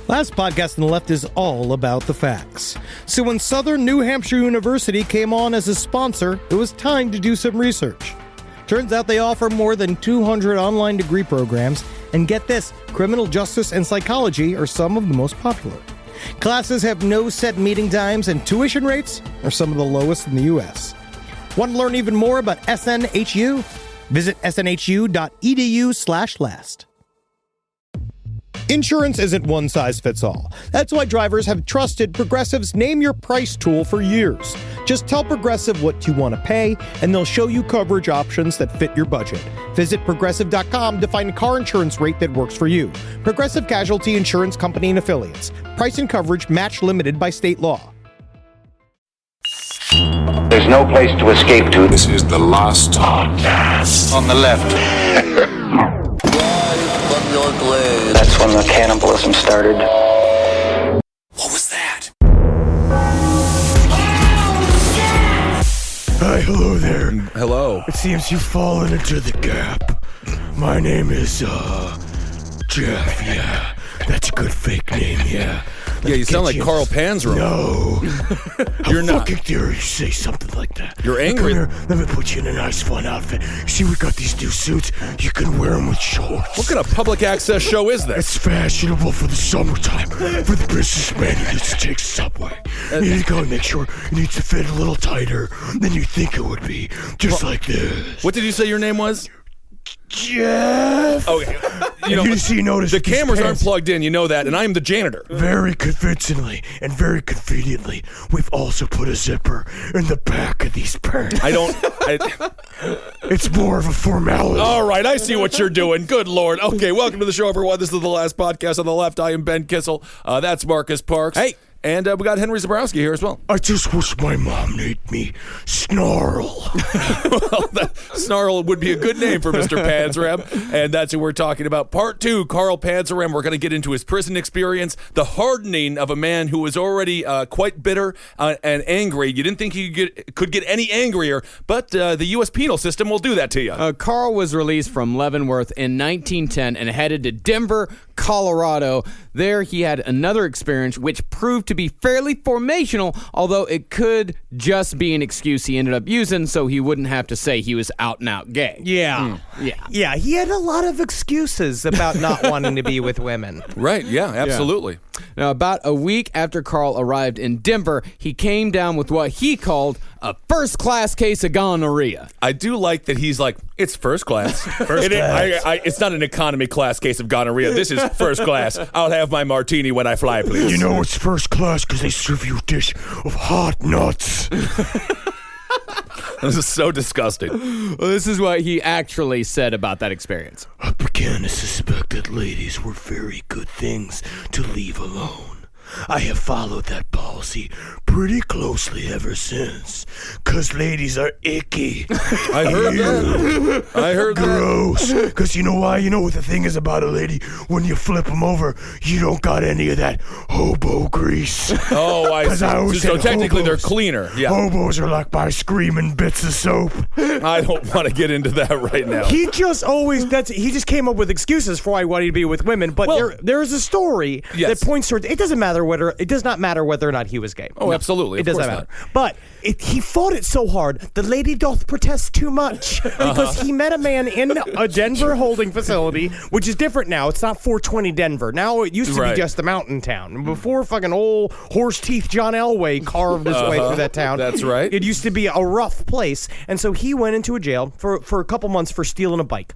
Last podcast on the left is all about the facts. So when Southern New Hampshire University came on as a sponsor, it was time to do some research. Turns out they offer more than 200 online degree programs, and get this, criminal justice and psychology are some of the most popular. Classes have no set meeting times, and tuition rates are some of the lowest in the U.S. Want to learn even more about SNHU? Visit snhu.edu/last. Insurance isn't one size fits all. That's why drivers have trusted Progressive's Name Your Price tool for years. Just tell Progressive what you want to pay, and they'll show you coverage options that fit your budget. Visit Progressive.com to find a car insurance rate that works for you. Progressive Casualty Insurance Company and Affiliates. Price and coverage match limited by state law. There's no place to escape to. This is the last podcast. On the left. That's when the cannibalism started. What was that? Hi, hello there. Hello. It seems you've fallen into the gap. My name is, Jeff, yeah. That's a good fake name, yeah. Yeah, you sound like Carl Panzram. No. You're How not. fucking dare you say something like that? You're angry. Come here, let me put you in a nice fun outfit. See, we got these new suits. You can wear them with shorts. What kind of public access show is this? It's fashionable for the summertime. For the businessman who needs to take subway. You need to go and make sure it needs to fit a little tighter than you think it would be. Just like this. What did you say your name was? Jeff. Okay. You know, you notice the cameras aren't plugged in, you know that, and I'm the janitor. Very convincingly and very conveniently, we've also put a zipper in the back of these pants. It's more of a formality. All right, I see what you're doing. Good Lord. Okay, welcome to the show, everyone. This is the last podcast on the left. I am Ben Kissel. That's Marcus Parks. Hey. And we got Henry Zabrowski here as well. I just wish my mom named me Snarl. Well, Snarl would be a good name for Mr. Panzram, and that's who we're talking about. Part 2, Carl Panzram. We're going to get into his prison experience, the hardening of a man who was already quite bitter and angry. You didn't think he could get any angrier, but the U.S. penal system will do that to you. Carl was released from Leavenworth in 1910 and headed to Denver, Colorado. There he had another experience which proved to be fairly formational, although it could just be an excuse he ended up using so he wouldn't have to say he was out and out gay. Yeah. Yeah, he had a lot of excuses about not wanting to be with women. Right, yeah, absolutely. Now, about a week after Carl arrived in Denver, he came down with what he called a first-class case of gonorrhea. I do like that he's like, it's first class. It's not an economy class case of gonorrhea. This is first class. I'll have my martini when I fly, please. You know it's first class because they serve you a dish of hot nuts. This is so disgusting. Well, this is what he actually said about that experience. I began to suspect that ladies were very good things to leave alone. I have followed that policy pretty closely ever since, 'cause ladies are icky. I heard that. I heard that. Gross. 'Cause you know why? You know what the thing is about a lady? When you flip them over, you don't got any of that hobo grease. Oh, I see. So technically they're hobos. cleaner. Yeah. Hobos are like by screaming bits of soap. I don't want to get into that right now. He just came up with excuses for why he wanted to be with women, but Well, there is a story yes. that points towards it does not matter whether or not he was gay. Oh, absolutely. It doesn't matter. But he fought it so hard, the lady doth protest too much. Because he met a man in a Denver holding facility, which is different now. It's not 420 Denver. Now it used to be just a mountain town. Before fucking old horse teeth John Elway carved his way through that town. That's right. It used to be a rough place. And so he went into a jail for a couple months for stealing a bike.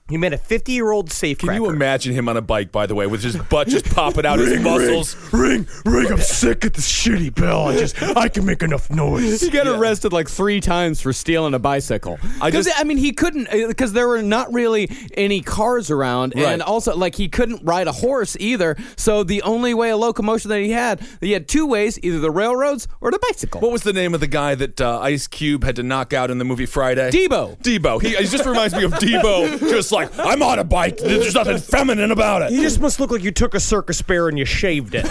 He met a 50-year-old safecracker. Can you imagine him on a bike, by the way, with his butt just popping out, his muscles? Ring, I'm sick of this shitty bell. I can make enough noise. He got arrested like 3 times for stealing a bicycle. He couldn't, because there were not really any cars around, Right. and also, like, he couldn't ride a horse either, so the only way of locomotion that he had 2 ways, either the railroads or the bicycle. What was the name of the guy that Ice Cube had to knock out in the movie Friday? Debo. He just reminds me of Debo, just like, I'm on a bike. There's nothing feminine about it. You just must look like you took a circus bear and you shaved it.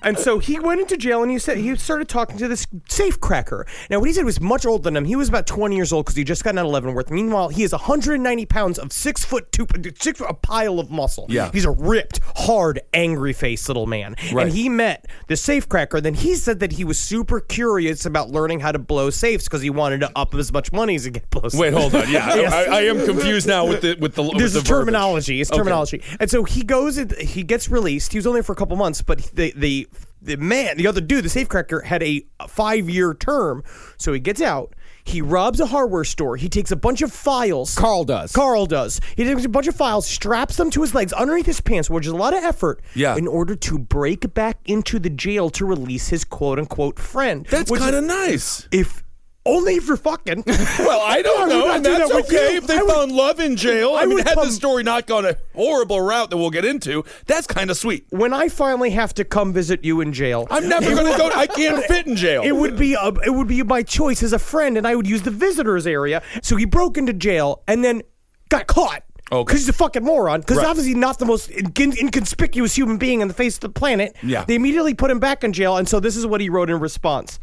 And so he went into jail and he started talking to this safecracker. Now, what he said was much older than him. He was about 20 years old because he just got out of Leavenworth. Meanwhile, he is 190 pounds of 6 foot, a pile of muscle. Yeah. He's a ripped, hard, angry-faced little man. Right. And he met the safecracker. Then he said that he was super curious about learning how to blow safes because he wanted to up as much money as he could blow safes. Wait, hold on. Yeah, Yes. I am confused now with the There's the terminology. It's Okay. terminology. And so he goes and he gets released. He was only there for a couple months, but the other dude, the safecracker, had a 5-year term. So he gets out. He robs a hardware store. He takes a bunch of files. Carl does. He takes a bunch of files, straps them to his legs underneath his pants, which is a lot of effort, Yeah. in order to break back into the jail to release his quote-unquote friend. That's kind of nice. Only if you're fucking. Well, I don't I would know, not and do that's that with okay you. if they I would- found love in jail. I mean, would had come- the story not gone a horrible route that we'll get into, that's kind of sweet. When I finally have to come visit you in jail, I'm never going to go. I can't fit in jail. It would be my choice as a friend, and I would use the visitors area. So he broke into jail and then got caught. Okay. Because he's a fucking moron. Because Right. obviously not the most inconspicuous human being on the face of the planet. Yeah. They immediately put him back in jail, and so this is what he wrote in response.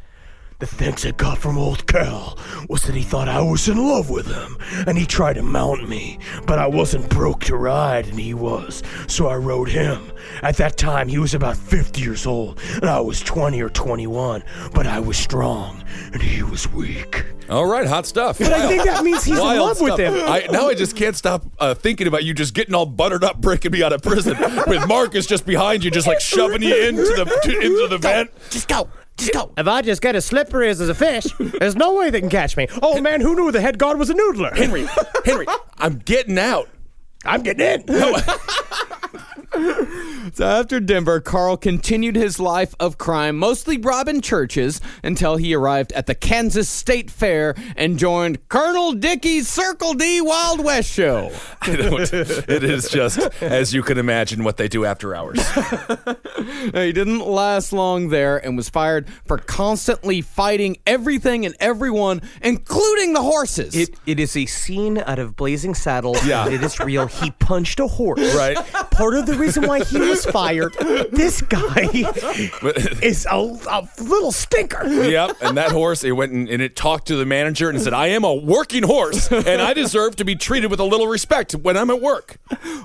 The thanks I got from old Cal was that he thought I was in love with him, and he tried to mount me, but I wasn't broke to ride, and he was, so I rode him. At that time, he was about 50 years old, and I was 20 or 21, but I was strong, and he was weak. All right, hot stuff. But I think that means he's in Wild love with stuff. him. Now I just can't stop thinking about you just getting all buttered up, breaking me out of prison, with Marcus just behind you, just like shoving you into the vent. Just go. Just go. If I just get as slippery as a fish, there's no way they can catch me. Oh man, who knew the head guard was a noodler? Henry, I'm getting out. I'm getting in. So after Denver, Carl continued his life of crime, mostly robbing churches, until he arrived at the Kansas State Fair and joined Colonel Dickey's Circle D Wild West show. It is just, as you can imagine, what they do after hours. He didn't last long there and was fired for constantly fighting everything and everyone, including the horses. It is a scene out of Blazing Saddles. Yeah. It is real. He punched a horse. Right. Part of the reason why he was fired, this guy is a little stinker. Yep, and that horse, it went and it talked to the manager and said, I am a working horse, and I deserve to be treated with a little respect when I'm at work.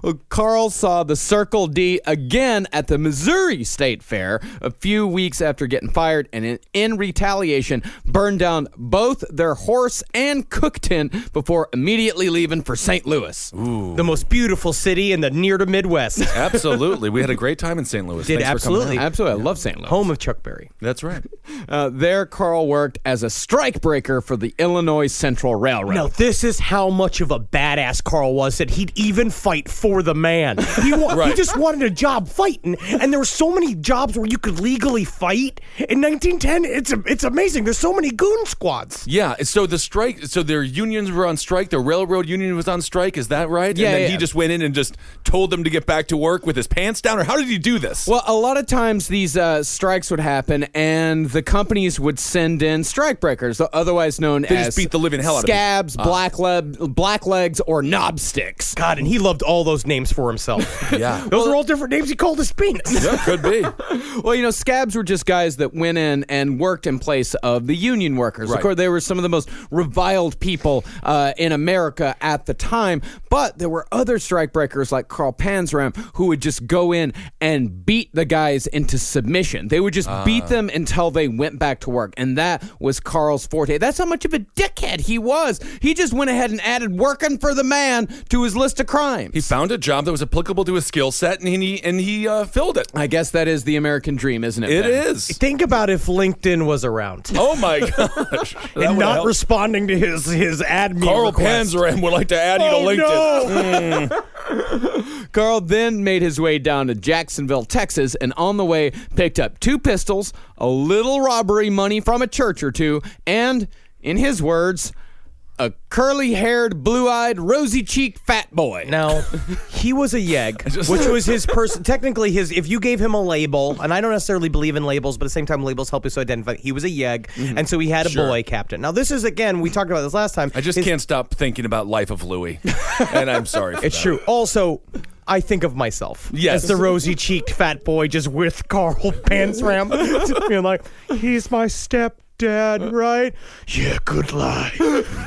Well, Carl saw the Circle D again at the Missouri State Fair a few weeks after getting fired, and in retaliation, burned down both their horse and cook tent before immediately leaving for St. Louis. The most beautiful city in the near to Midwest. Absolutely. We had a great time in St. Louis. Did Thanks for coming absolutely. out. Absolutely. I love St. Louis. Home of Chuck Berry. That's right. There, Carl worked as a strikebreaker for the Illinois Central Railroad. Now, this is how much of a badass Carl was that he'd even fight for the man. He just wanted a job fighting, and there were so many jobs where you could legally fight. In 1910, it's amazing. There's so many goon squads. Yeah, so their unions were on strike, the railroad union was on strike, is that right? Yeah, and then yeah. he just went in and just told them to get back to work with his pants down, or how did he do this? Well, a lot of times these strikes would happen, and the companies would send in strikebreakers, otherwise known They as just beat the living hell out of people. scabs, blacklegs, or knobsticks. God, and he loved all those names for himself. Yeah. Those are all different names he called his penis. Yeah, could be. Well, scabs were just guys that went in and worked in place of the union workers. Right. Of course, they were some of the most reviled people in America at the time, but there were other strikebreakers like Carl Panzram who would just go in and beat the guys into submission. They would just beat them until they went back to work, and that was Carl's forte. That's how much of a dickhead he was. He just went ahead and added working for the man to his list of crimes. He found a job that was applicable to his skill set, and he filled it. I guess that is the American dream, isn't it? It Ben? is. Think about if LinkedIn was around. Oh my gosh. And not responding to his ad me Carl request. Panzram would like to add you to LinkedIn. No. Carl then made his way down to Jacksonville, Texas, and on the way picked up 2 pistols, a little robbery money from a church or two, and, in his words, a curly-haired, blue-eyed, rosy-cheeked fat boy. Now, he was a yeg, which was his person. Technically, if you gave him a label, and I don't necessarily believe in labels, but at the same time, labels help us to identify. He was a yeg, and so he had a boy captain. Now, this is, again, we talked about this last time. I just can't stop thinking about Life of Louis, and I'm sorry for It's that. true. Also, I think of myself Yes. as the rosy-cheeked fat boy just with Carl Panzram. Being like, he's my stepdad, right? Yeah, good lie.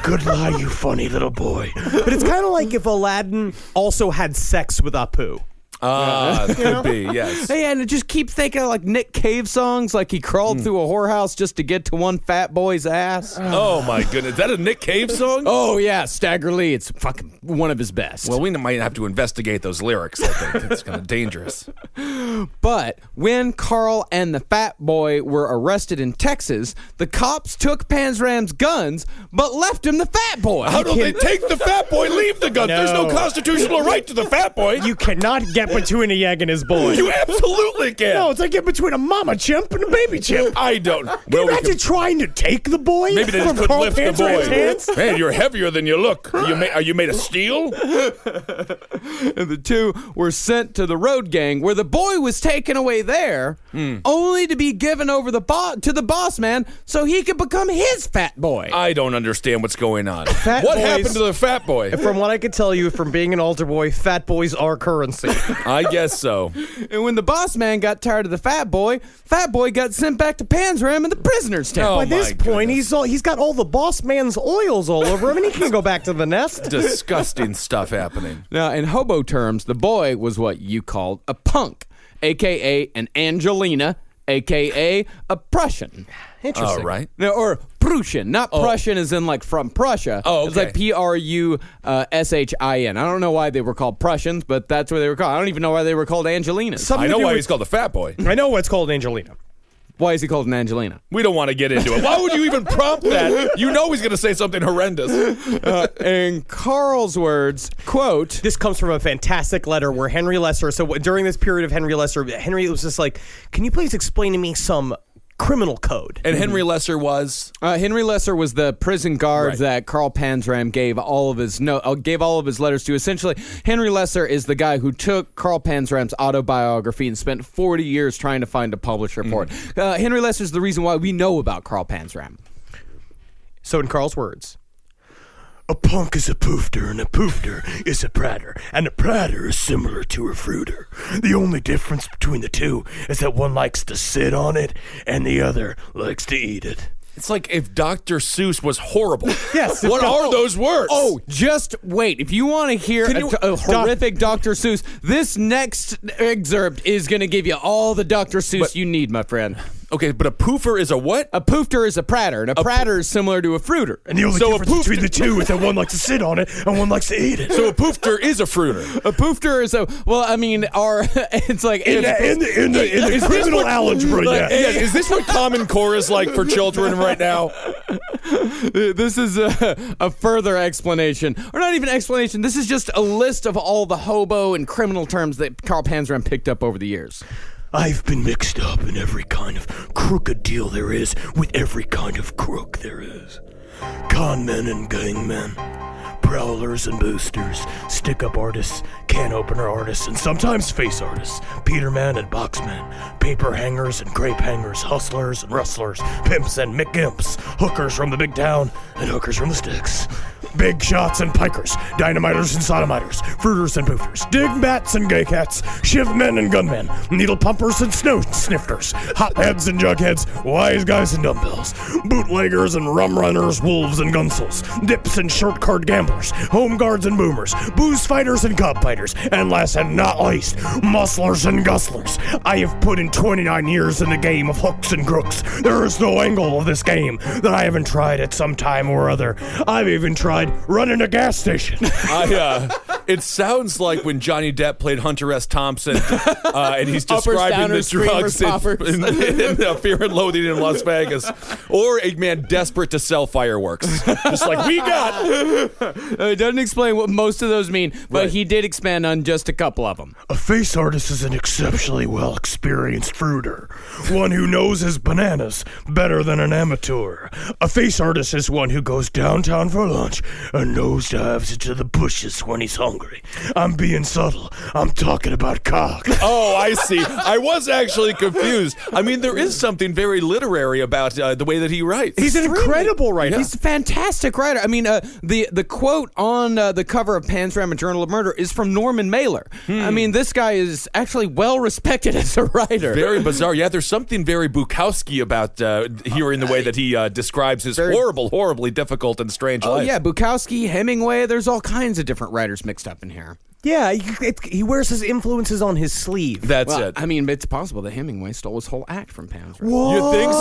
Good lie, you funny little boy. But it's kind of like if Aladdin also had sex with Apu. Could be, yes. Hey, and I just keep thinking of like Nick Cave songs, like he crawled through a whorehouse just to get to one fat boy's ass. Oh, my goodness. Is that a Nick Cave song? Oh, yeah, Stagger Lee. It's fucking one of his best. Well, we might have to investigate those lyrics, I think. It's kind of dangerous. But when Carl and the fat boy were arrested in Texas, the cops took Panzram's guns, but left him the fat boy. How do they take the fat boy, leave the gun? No. There's no constitutional right to the fat boy. You cannot get between a yeg and his boy. You absolutely can. No, it's like get between a mama chimp and a baby chimp. I don't. Can you imagine trying to take the boy? Maybe they just from couldn't Carl lift the Panzram's boy. hands? Man, you're heavier than you look. Are you made of steel? And the two were sent to the road gang, where the boy was taken away there, only to be given over to the boss man so he could become his fat boy. I don't understand what's going on. Fat What boys- happened to the fat boy? From what I could tell you from being an altar boy, fat boys are currency. I guess so. And when the boss man got tired of the fat boy got sent back to Panzram in the prisoner's tent. Oh, By this my point, goodness. he's got all the boss man's oils all over him, and he can't go back to the nest. Disgusting stuff happening. Now, in hobo terms, the boy was what you called a punk, a.k.a. an Angelina, a.k.a. a Prussian. Interesting. All right. No, or Prussian, not Prussian as in like from Prussia. Oh, It's okay. like Prushin. I don't know why they were called Prussians, but that's what they were called. I don't even know why they were called Angelinas. Something I to know do why with- he's called the fat boy. I know what's called Angelina. Why is he called an Angelina? We don't want to get into it. Why would you even prompt that? You know he's going to say something horrendous. In Carl's words, quote, This comes from a fantastic letter where Henry Lesser, so during this period of Henry Lesser, Henry was just like, can you please explain to me some criminal code? And Henry Lesser was? Henry Lesser was the prison guard Right. that Carl Panzram gave all of his letters to. Essentially, Henry Lesser is the guy who took Carl Panzram's autobiography and spent 40 years trying to find a publisher for it. Henry Lesser is the reason why we know about Carl Panzram. So in Carl's words, A punk is a poofter, and a poofter is a pratter, and a pratter is similar to a fruiter. The only difference between the two is that one likes to sit on it, and the other likes to eat it. It's like if Dr. Seuss was horrible. Yes. What are those words? Oh, just wait. If you want to hear a horrific Dr. Seuss, this next excerpt is going to give you all the Dr. Seuss you need, my friend. Okay, but a poofer is a what? A poofter is a pratter, and a pratter is similar to a fruiter. And the only So a difference between the two is that one likes to sit on it, and one likes to eat it. So a poofter is a fruiter. A poofter is a, well, I mean, it's like... In the criminal algebra, yeah. Is this what Common Core is like for children right now? This is a further explanation, or not even explanation. This is just a list of all the hobo and criminal terms that Carl Panzram picked up over the years. I've been mixed up in every kind of crooked deal there is with every kind of crook there is. Con men and gang men, prowlers and boosters, stick-up artists, can opener artists, and sometimes face artists, Peterman and boxmen, paper hangers and crepe hangers, hustlers and rustlers, pimps and McGimps, hookers from the big town and hookers from the sticks, big shots and pikers, dynamiters and sodomiters, fruiters and poofers, digbats and gay cats, shivmen and gunmen, needle pumpers and snow snifters, hotheads and jugheads, wise guys and dumbbells, bootleggers and rum runners, wolves and gunsels, dips and short card gamblers, home guards and boomers, booze fighters and cop fighters, and last and not least, mustlers and gustlers. I have put in 29 years in the game of hooks and crooks. There is no angle of this game that I haven't tried at some time or other. I've even tried running a gas station. It sounds like when Johnny Depp played Hunter S. Thompson, and he's describing the drugs in Fear and Loathing in Las Vegas, or a man desperate to sell fireworks, just like we got. It doesn't explain what most of those mean, but he did expand on just a couple of them. A face artist is an exceptionally well-experienced fruiter, one who knows his bananas better than an amateur. A face artist is one who goes downtown for lunch and nosedives into the bushes when he's hungry. I'm being subtle. I'm talking about cock. Oh, I see. I was actually confused. I mean, there is something very literary about the way that he writes. He's an incredible writer. He's a fantastic writer. I mean, the quote on the cover of Panzram, A Journal of Murder, is from Norman Mailer. I mean, this guy is actually well respected as a writer. Very bizarre. Yeah, there's something very Bukowski about hearing the way that he describes his horribly difficult and strange life. Oh, yeah, Bukowski, Hemingway, there's all kinds of different writers mixed up in here. Yeah, he wears his influences on his sleeve. That's it. I mean, it's possible that Hemingway stole his whole act from Panzram. You think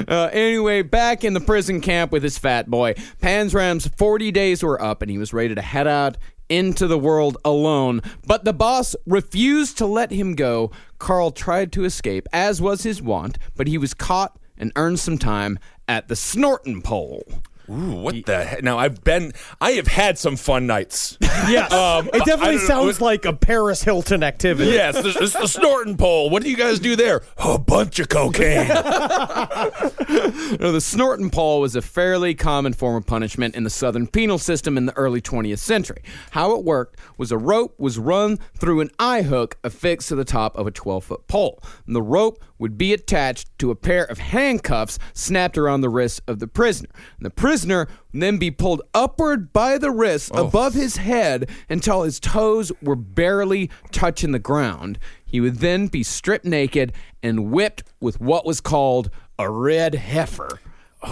so? Anyway, back in the prison camp with his fat boy, Panzram's 40 days were up and he was ready to head out into the world alone. But the boss refused to let him go. Carl tried to escape, as was his wont, but he was caught and earned some time at the snorting pole. Ooh, what the heck? Now, I have had some fun nights. Yes. It definitely sounds like a Paris Hilton activity. Yes, it's the snorting pole. What do you guys do there? A bunch of cocaine. The snorting pole was a fairly common form of punishment in the Southern penal system in the early 20th century. How it worked was a rope was run through an eye hook affixed to the top of a 12-foot pole. And the rope would be attached to a pair of handcuffs snapped around the wrists of the prisoner. And the prisoner would then be pulled upward by the wrists above his head until his toes were barely touching the ground. He would then be stripped naked and whipped with what was called a red heifer,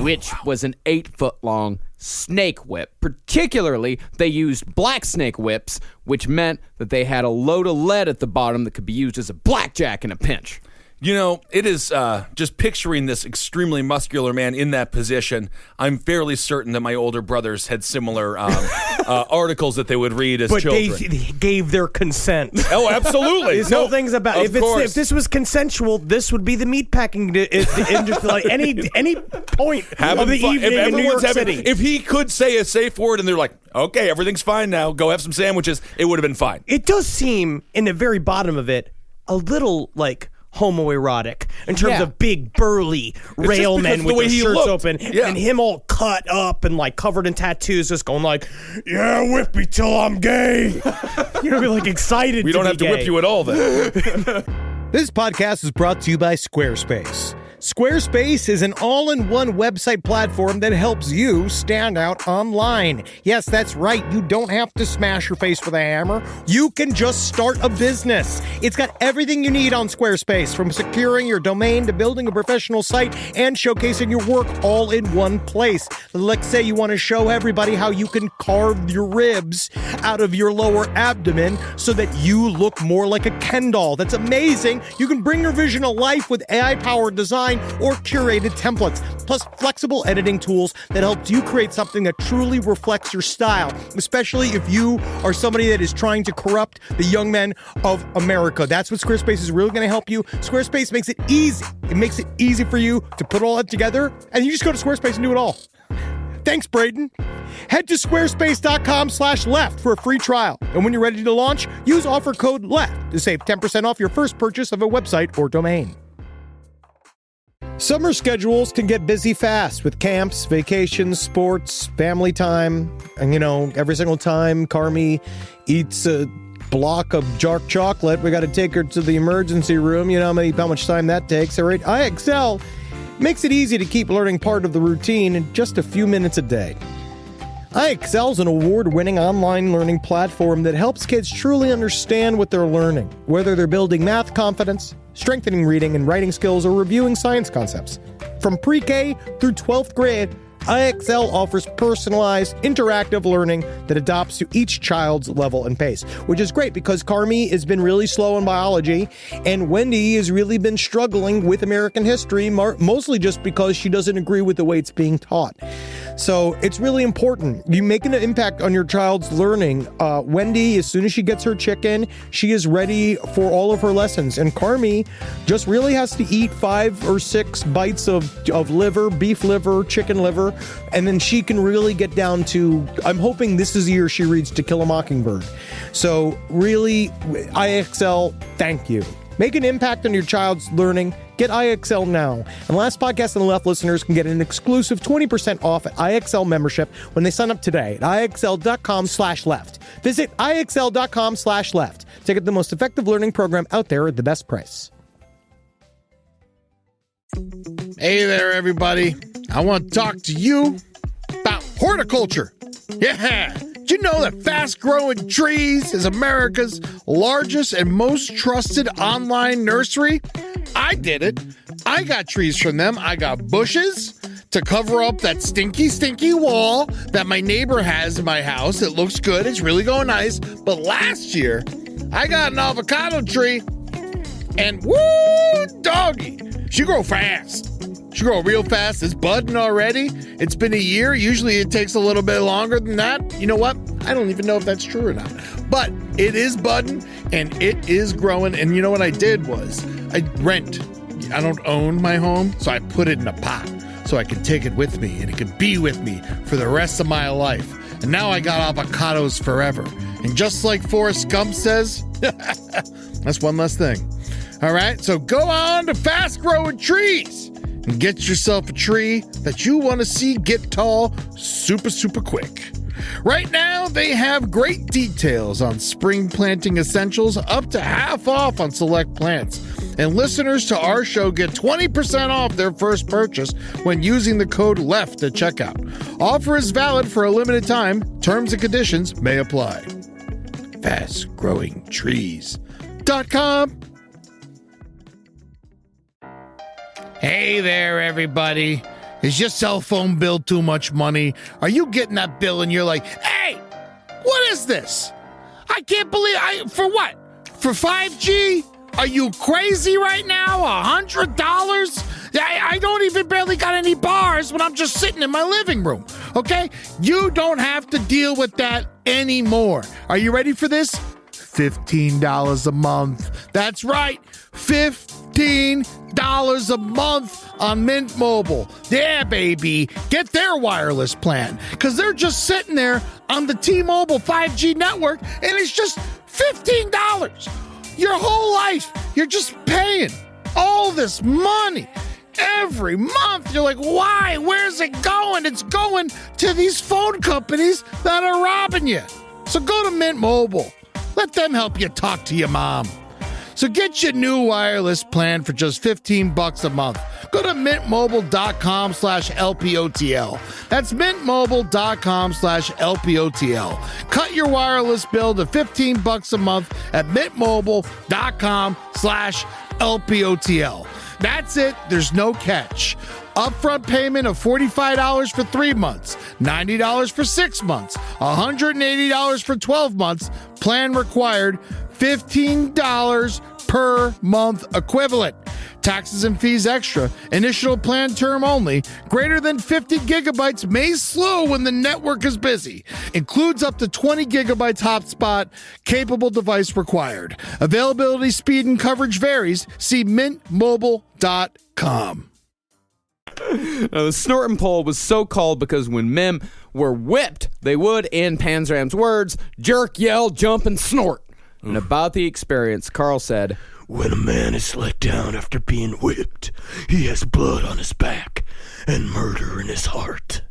which was an 8-foot-long snake whip. Particularly, they used black snake whips, which meant that they had a load of lead at the bottom that could be used as a blackjack in a pinch. You know, it is just picturing this extremely muscular man in that position. I'm fairly certain that my older brothers had similar articles that they would read as children. But they gave their consent. Oh, absolutely. There's no things about it. If this was consensual, this would be the meatpacking industry. Like any point of the evening in New York City. If he could say a safe word and they're like, okay, everything's fine now, go have some sandwiches, it would have been fine. It does seem, in the very bottom of it, a little like homoerotic in terms of big burly railmen with their shirts open and him all cut up and like covered in tattoos, just going like, yeah, whip me till I'm gay. You know, be like excited. We don't have to whip you at all then. This podcast is brought to you by Squarespace. Squarespace is an all-in-one website platform that helps you stand out online. Yes, that's right. You don't have to smash your face with a hammer. You can just start a business. It's got everything you need on Squarespace, from securing your domain to building a professional site and showcasing your work all in one place. Let's say you want to show everybody how you can carve your ribs out of your lower abdomen so that you look more like a Ken doll. That's amazing. You can bring your vision to life with AI-powered design or curated templates, plus flexible editing tools that helps you create something that truly reflects your style, especially if you are somebody that is trying to corrupt the young men of America. That's what Squarespace is really going to help you. Squarespace makes it easy. It makes it easy for you to put all that together, and you just go to Squarespace and do it all. Thanks, Braden. Head to squarespace.com/left for a free trial. And when you're ready to launch, use offer code LEFT to save 10% off your first purchase of a website or domain. Summer schedules can get busy fast with camps, vacations, sports, family time. And, you know, every single time Carmi eats a block of dark chocolate, we got to take her to the emergency room. You know how much time that takes. All right, IXL makes it easy to keep learning part of the routine in just a few minutes a day. IXL is an award-winning online learning platform that helps kids truly understand what they're learning, whether they're building math confidence, strengthening reading and writing skills, or reviewing science concepts. From pre-K through 12th grade, IXL offers personalized, interactive learning that adapts to each child's level and pace, which is great because Carmi has been really slow in biology, and Wendy has really been struggling with American history, mostly just because she doesn't agree with the way it's being taught. So it's really important. You make an impact on your child's learning. Wendy, as soon as she gets her chicken, she is ready for all of her lessons. And Carmi just really has to eat 5 or 6 bites of liver, beef liver, chicken liver, and then she can really get down to, I'm hoping this is the year she reads To Kill a Mockingbird. So really, IXL, thank you. Make an impact on your child's learning. Get IXL now. And Last Podcast on the Left listeners can get an exclusive 20% off at IXL membership when they sign up today at IXL.com/left. Visit IXL.com/left to get the most effective learning program out there at the best price. Hey there, everybody. I want to talk to you about horticulture. Yeah. Did you know that Fast Growing Trees is America's largest and most trusted online nursery? I did it. I got trees from them. I got bushes to cover up that stinky wall that my neighbor has in my house. It looks good. It's really going nice. But last year, I got an avocado tree, and woo, doggy, she grow fast. She grow real fast. It's budding already. It's been a year. Usually it takes a little bit longer than that. You know what? I don't even know if that's true or not. But it is budding and it is growing. And you know what I did was I rent. I don't own my home, so I put it in a pot so I can take it with me and it can be with me for the rest of my life. And now I got avocados forever. And just like Forrest Gump says, that's one less thing. All right, so go on to Fast Growing Trees and get yourself a tree that you want to see get tall super quick. Right now, they have great details on spring planting essentials, up to half off on select plants. And listeners to our show get 20% off their first purchase when using the code LEFT at checkout. Offer is valid for a limited time. Terms and conditions may apply. FastGrowingTrees.com. Hey there, everybody. Is your cell phone bill too much money? Are you getting that bill and you're like, hey, what is this? I can't believe for what? For 5G? Are you crazy right now? $100? I don't even barely got any bars when I'm just sitting in my living room, okay? You don't have to deal with that anymore. Are you ready for this? $15 a month. That's right, $15 a month on Mint Mobile. Yeah, baby. Get their wireless plan because they're just sitting there on the T-Mobile 5G network and it's just $15. Your whole life, you're just paying all this money every month. You're like, why? Where's it going? It's going to these phone companies that are robbing you. So go to Mint Mobile. Let them help you talk to your mom. So get your new wireless plan for just $15 a month. Go to mintmobile.com/LPOTL. That's mintmobile.com/LPOTL. Cut your wireless bill to $15 a month at mintmobile.com/LPOTL. That's it. There's no catch. Upfront payment of $45 for 3 months, $90 for 6 months, $180 for 12 months. Plan required, $15 per month equivalent. Taxes and fees extra. Initial plan term only. Greater than 50 gigabytes may slow when the network is busy. Includes up to 20 gigabytes hotspot. Capable device required. Availability, speed, and coverage varies. See mintmobile.com. Now, the snort and pull was so called because when men were whipped, they would, in Panzram's words, jerk, yell, jump, and snort. And about the experience, Carl said, When a man is let down after being whipped, he has blood on his back and murder in his heart.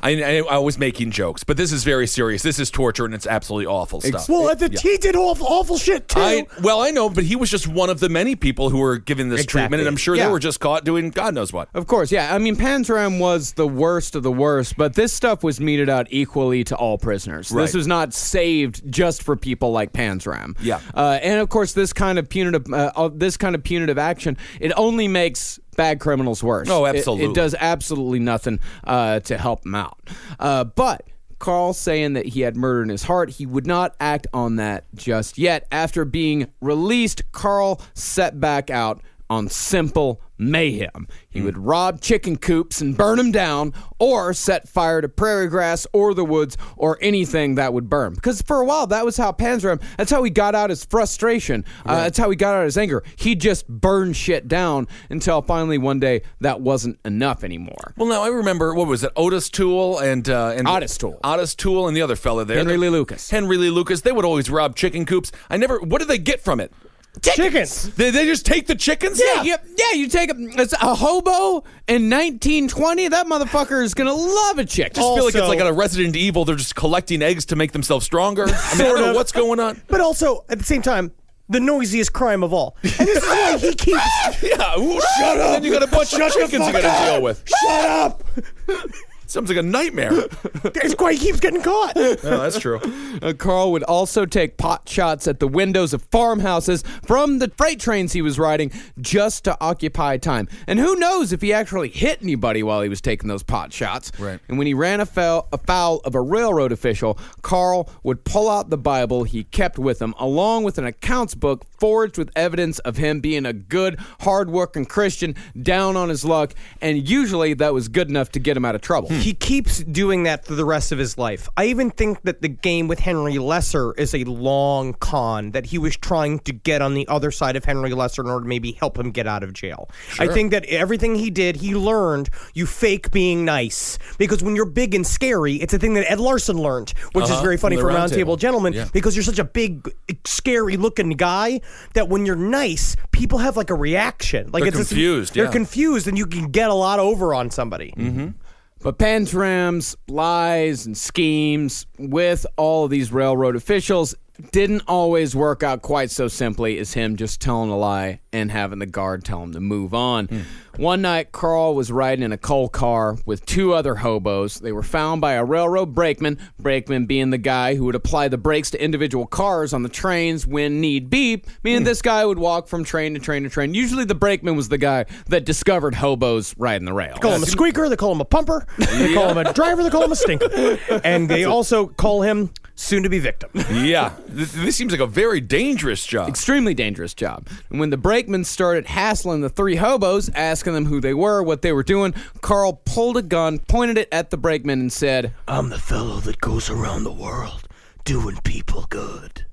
I was making jokes, but this is very serious. This is torture, and it's absolutely awful stuff. Well, he did awful shit, too. I know, but he was just one of the many people who were given this treatment, and I'm sure they were just caught doing God knows what. Of course, yeah. I mean, Panzram was the worst of the worst, but this stuff was meted out equally to all prisoners. Right. This was not saved just for people like Panzram. Yeah. And of course, this kind of punitive action, it only makes bad criminals worse. Oh, absolutely. It does absolutely nothing to help them out. But Carl saying that he had murder in his heart, he would not act on that just yet. After being released, Carl set back out on simple mayhem. He would rob chicken coops and burn them down, or set fire to prairie grass or the woods or anything that would burn. Because for a while, that was how Panzram, that's how he got out his frustration. That's how he got out his anger. He just burned shit down until finally one day that wasn't enough anymore. Well, now I remember, what was it, Otis Toole and Otis Toole. Otis Toole and the other fella there. Henry Lee Lucas. Henry Lee Lucas. They would always rob chicken coops. What did they get from it? Chickens. They just take the chickens? Yeah, you take it's a hobo in 1920. That motherfucker is gonna love a chick. I feel like it's like a Resident Evil. They're just collecting eggs to make themselves stronger. I mean, I don't know what's going on. But also, at the same time, the noisiest crime of all. And this is why he keeps... Yeah, shut up. And then you got a bunch of chickens you got to deal with. Shut up! Sounds like a nightmare. That's why he keeps getting caught. No, that's true. Carl would also take pot shots at the windows of farmhouses from the freight trains he was riding just to occupy time. And who knows if he actually hit anybody while he was taking those pot shots. Right. And when he ran afoul of a railroad official, Carl would pull out the Bible he kept with him, along with an accounts book forged with evidence of him being a good, hard-working Christian down on his luck, and usually that was good enough to get him out of trouble. He keeps doing that for the rest of his life. I even think that the game with Henry Lesser is a long con that he was trying to get on the other side of Henry Lesser in order to maybe help him get out of jail. Sure. I think that everything he did, he learned you fake being nice. Because when you're big and scary, it's a thing that Ed Larson learned, which is very funny for Round Table Gentlemen, because you're such a big, scary-looking guy that when you're nice, people have like a reaction. Like they're confused. They're confused, and you can get a lot over on somebody. Mm-hmm. But Panzram's lies and schemes with all of these railroad officials didn't always work out quite so simply as him just telling a lie and having the guard tell him to move on. One night, Carl was riding in a coal car with two other hobos. They were found by a railroad brakeman being the guy who would apply the brakes to individual cars on the trains when need be, meaning this guy would walk from train to train to train. Usually the brakeman was the guy that discovered hobos riding the rail. They call him a squeaker, they call him a pumper, they call him a driver, they call him a stinker. And they also call him soon-to-be victim. Yeah. This seems like a very dangerous job. Extremely dangerous job. And when the brakeman started hassling the three hobos, asking them who they were, what they were doing, Carl pulled a gun, pointed it at the brakeman, and said, I'm the fellow that goes around the world doing people good.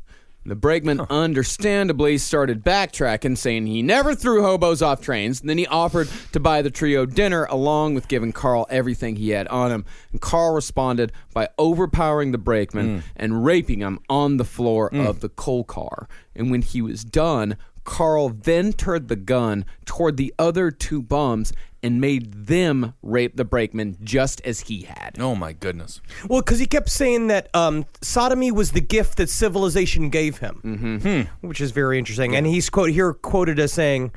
The brakeman understandably started backtracking, saying he never threw hobos off trains. And then he offered to buy the trio dinner, along with giving Carl everything he had on him. And Carl responded by overpowering the brakeman and raping him on the floor of the coal car. And when he was done, Carl then turned the gun toward the other two bums and made them rape the brakeman just as he had. Oh, my goodness. Well, because he kept saying that sodomy was the gift that civilization gave him, which is very interesting. And he's quoted as saying,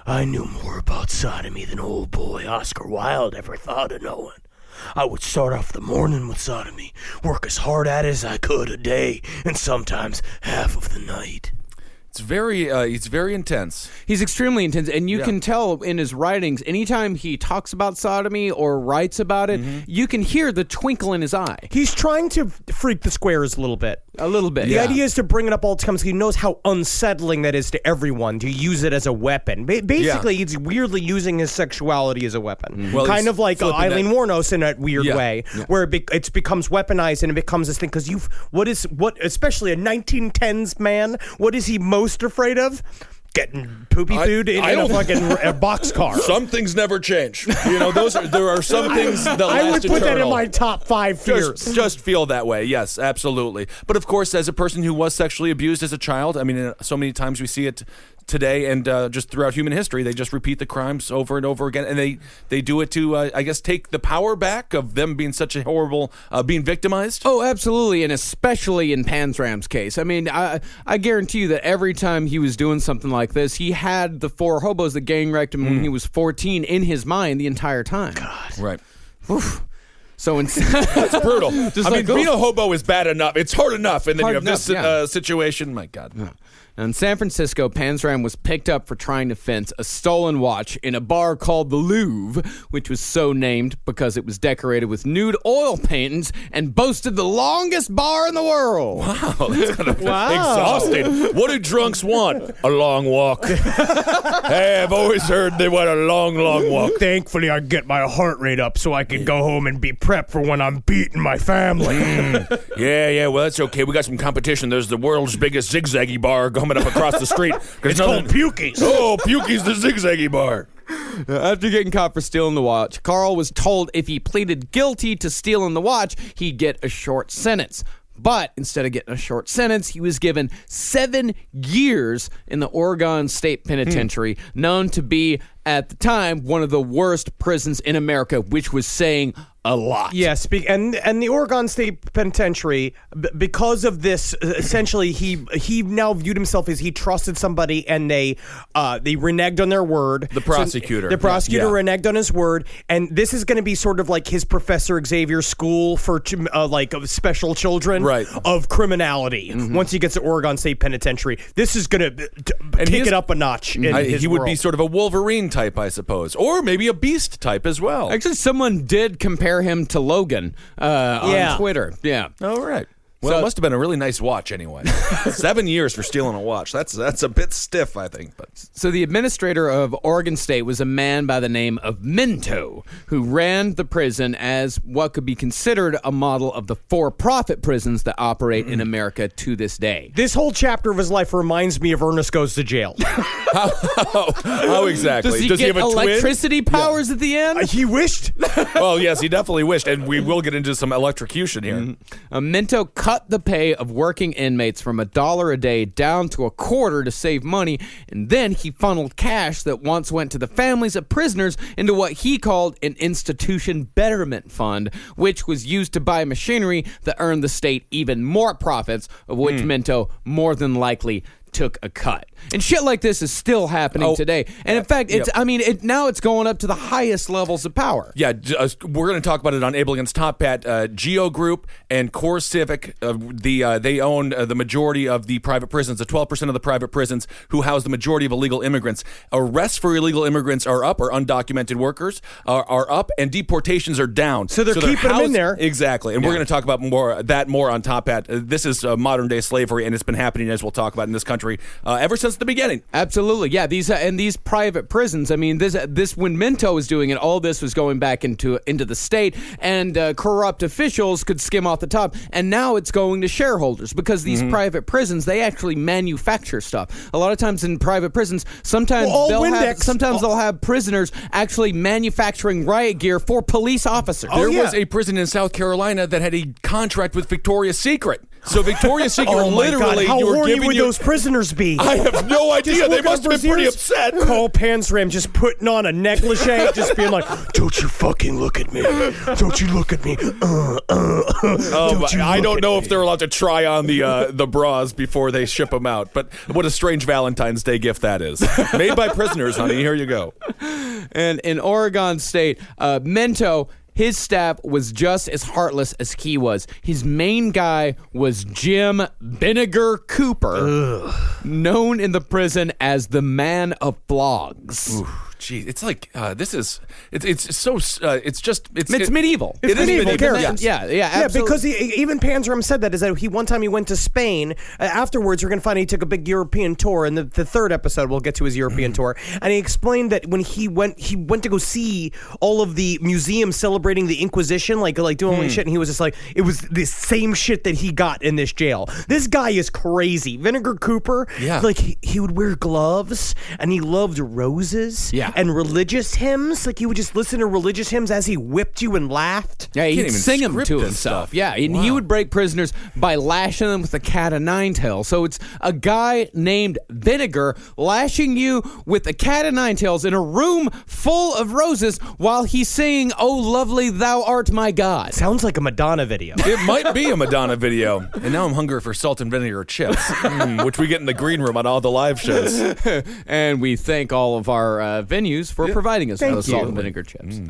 I knew more about sodomy than old boy Oscar Wilde ever thought of knowing. I would start off the morning with sodomy, work as hard at it as I could a day, and sometimes half of the night. It's very intense. He's extremely intense, and you can tell in his writings, anytime he talks about sodomy or writes about it, you can hear the twinkle in his eye. He's trying to freak the squares a little bit. A little bit. The idea is to bring it up all the time because he knows how unsettling that is to everyone to use it as a weapon. Basically, he's weirdly using his sexuality as a weapon. Well, kind of like Eileen Wuornos in that weird way, where it becomes weaponized and it becomes this thing. Because especially a 1910s man, what is he most afraid of? Getting poopy food in a fucking boxcar. Some things never change. You know, there are some things that last I would put eternal. that in my top 5 fears. Just feel that way. Yes, absolutely. But of course, as a person who was sexually abused as a child, I mean, so many times we see it today and just throughout human history, they just repeat the crimes over and over again, and they do it to, I guess, take the power back of them being such a horrible, being victimized. Oh, absolutely, and especially in Panzram's case. I mean, I guarantee you that every time he was doing something like this, he had the 4 hobos that gang wrecked him when he was 14 in his mind the entire time. God. Right. Oof. So It's brutal. I mean, being a hobo is bad enough. It's hard enough, and then Hard you have enough, this situation. My God. In San Francisco, Panzram was picked up for trying to fence a stolen watch in a bar called the Louvre, which was so named because it was decorated with nude oil paintings and boasted the longest bar in the world. Wow, that's kind of exhausting. What do drunks want? A long walk. Hey, I've always heard they want a long, long walk. Thankfully, I get my heart rate up so I can go home and be prepped for when I'm beating my family. Yeah, well, that's okay. We got some competition. There's the world's biggest zigzaggy bar coming up across the street. It's called Pukey's. Oh, Pukey's the zigzaggy bar. After getting caught for stealing the watch, Carl was told if he pleaded guilty to stealing the watch, he'd get a short sentence. But instead of getting a short sentence, he was given 7 years in the Oregon State Penitentiary, known to be, at the time, one of the worst prisons in America, which was saying a lot. Yes, and the Oregon State Penitentiary, because of this, essentially, he now viewed himself as he trusted somebody, and they reneged on their word. The prosecutor. So the prosecutor reneged on his word, and this is going to be sort of like his Professor Xavier school for of special children of criminality. Once he gets to Oregon State Penitentiary, this is going to kick it up a notch. He would be sort of a Wolverine type, I suppose, or maybe a Beast type as well. Actually, someone did compare him to Logan on Twitter. Yeah. All right. Well, it must have been a really nice watch anyway. 7 years for stealing a watch. That's a bit stiff, I think. But so the administrator of Oregon State was a man by the name of Minto, who ran the prison as what could be considered a model of the for-profit prisons that operate in America to this day. This whole chapter of his life reminds me of Ernest Goes to Jail. How exactly? Does he have a electricity twin? powers at the end? He wished. Well, yes, he definitely wished, and we will get into some electrocution here. Minto cut the pay of working inmates from $1 a day down to $0.25 to save money, and then he funneled cash that once went to the families of prisoners into what he called an institution betterment fund, which was used to buy machinery that earned the state even more profits, of which Minto more than likely took a cut. And shit like this is still happening today. And in fact, now it's going up to the highest levels of power. Yeah, we're going to talk about it on Able Against Top Hat. Geo Group and Core Civic, they own the majority of the private prisons, the 12% of the private prisons who house the majority of illegal immigrants. Arrests for illegal immigrants are up, or undocumented workers are up, and deportations are down. So they're keeping them in there. Exactly. And we're going to talk about more on Top Hat. This is modern-day slavery, and it's been happening, as we'll talk about, in this country ever since the beginning. Absolutely, yeah. These private prisons. I mean, this when Minto was doing it, all this was going back into the state, and corrupt officials could skim off the top. And now it's going to shareholders because these private prisons, they actually manufacture stuff. A lot of times in private prisons, sometimes they'll have prisoners actually manufacturing riot gear for police officers. There was a prison in South Carolina that had a contract with Victoria's Secret. So Victoria's Secret literally, how horny would you, those prisoners be? I have no idea. They must have been pretty upset. Carl Panzram just putting on a negligee, just being like, "Don't you fucking look at me! Don't you look at me!" I don't know if they're allowed to try on the bras before they ship them out. But what a strange Valentine's Day gift that is. Made by prisoners, honey. Here you go. And in Oregon State, Minto, his staff was just as heartless as he was. His main guy was Jim Vinegar Cooper, known in the prison as the Man of Flogs. Ooh. Gee, it's like it's medieval. It is medieval. Yeah, absolutely. Because even Panzram said that, is that one time he went to Spain. Afterwards, we're going to find he took a big European tour. In the third episode, we'll get to his European tour. And he explained that when he went to go see all of the museums celebrating the Inquisition, like doing all this shit, and he was just like, it was the same shit that he got in this jail. This guy is crazy. Vinegar Cooper, he would wear gloves, and he loved roses. Yeah. And religious hymns, like he would just listen to religious hymns as he whipped you and laughed. Yeah, he'd sing them to himself. Yeah, and he would break prisoners by lashing them with a cat o' nine tails. So it's a guy named Vinegar lashing you with a cat o' nine tails in a room full of roses while he's singing, "Oh, lovely thou art my God." Sounds like a Madonna video. It might be a Madonna video. And now I'm hungry for salt and vinegar chips, which we get in the green room on all the live shows. And we thank all of our venues for providing us with those salt and vinegar chips.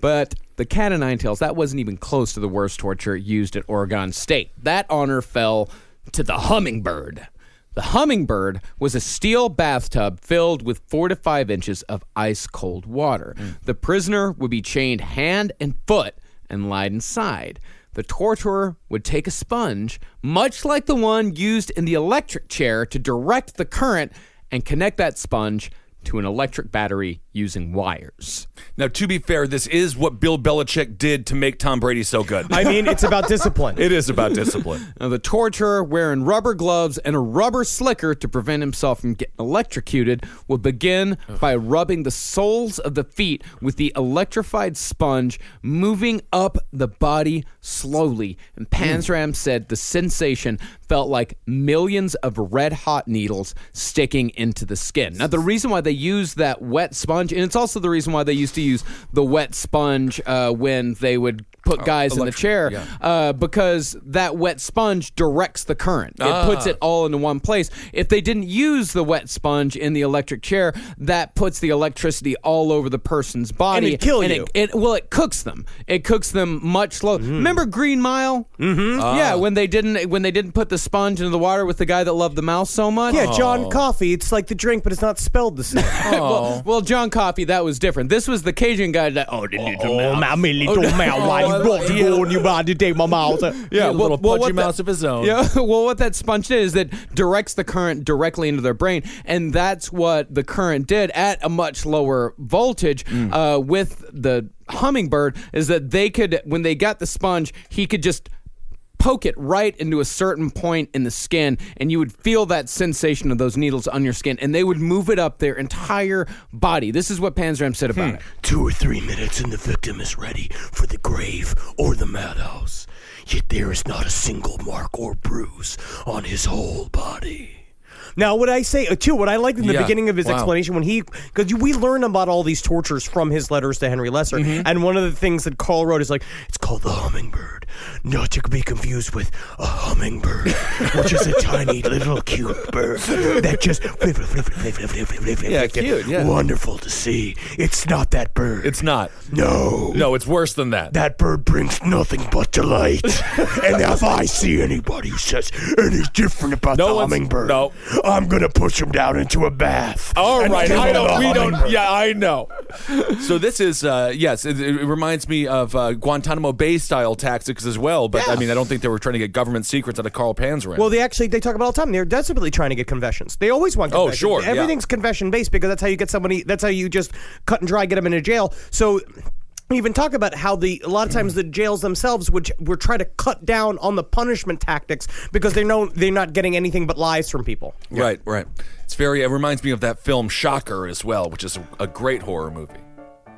But the cat o' nine tails, that wasn't even close to the worst torture used at Oregon State. That honor fell to the hummingbird. The hummingbird was a steel bathtub filled with 4 to 5 inches of ice-cold water. The prisoner would be chained hand and foot and lied inside. The torturer would take a sponge, much like the one used in the electric chair, to direct the current and connect that sponge to an electric battery using wires. Now, to be fair, this is what Bill Belichick did to make Tom Brady so good. I mean, it's about discipline. It is about discipline. Now, the torturer, wearing rubber gloves and a rubber slicker to prevent himself from getting electrocuted, will begin by rubbing the soles of the feet with the electrified sponge, moving up the body slowly. And Panzram said the sensation felt like millions of red-hot needles sticking into the skin. Now, the reason why they use that wet sponge, and it's also the reason why they used to use the wet sponge when they would put guys in the chair, because that wet sponge directs the current. It puts it all into one place. If they didn't use the wet sponge in the electric chair, that puts the electricity all over the person's body. And it'd kill you. It cooks them. It cooks them much slower. Remember Green Mile? Yeah, when they didn't put the sponge into the water with the guy that loved the mouse so much. Yeah, John Coffey. It's like the drink, but it's not spelled the same. well, John Coffey, that was different. This was the Cajun guy that, my little mouse, why you want to go on your body, take my mouse? Yeah, a little pudgy mouse of his own. Yeah, well, what that sponge did is that directs the current directly into their brain, and that's what the current did at a much lower voltage with the hummingbird, is that they could, when they got the sponge, he could just poke it right into a certain point in the skin, and you would feel that sensation of those needles on your skin, and they would move it up their entire body. This is what Panzram said about it. 2 or 3 minutes and the victim is ready for the grave or the madhouse. Yet there is not a single mark or bruise on his whole body. Now, what I say, too, what I liked in the beginning of his explanation, because we learn about all these tortures from his letters to Henry Lesser, and one of the things that Carl wrote is like, it's called the hummingbird, not to be confused with a hummingbird, which is a tiny little cute bird that just cute, yeah. Wonderful to see. It's not that bird. It's not. No, it's worse than that. That bird brings nothing but delight. And if I see anybody who says any different about the hummingbird, I'm gonna push him down into a bath. All right, I know. So this is yes, it reminds me of Guantanamo Bay style tactics as well. But I mean, I don't think they were trying to get government secrets out of Carl Panzram. Well, they talk about all the time. They're desperately trying to get confessions. They always want confessions. Oh, sure. Everything's confession based because that's how you get somebody. That's how you just cut and dry get them into jail. So. We even talk about how a lot of times the jails themselves would try to cut down on the punishment tactics because they know they're not getting anything but lies from people. Right. It reminds me of that film Shocker as well, which is a great horror movie.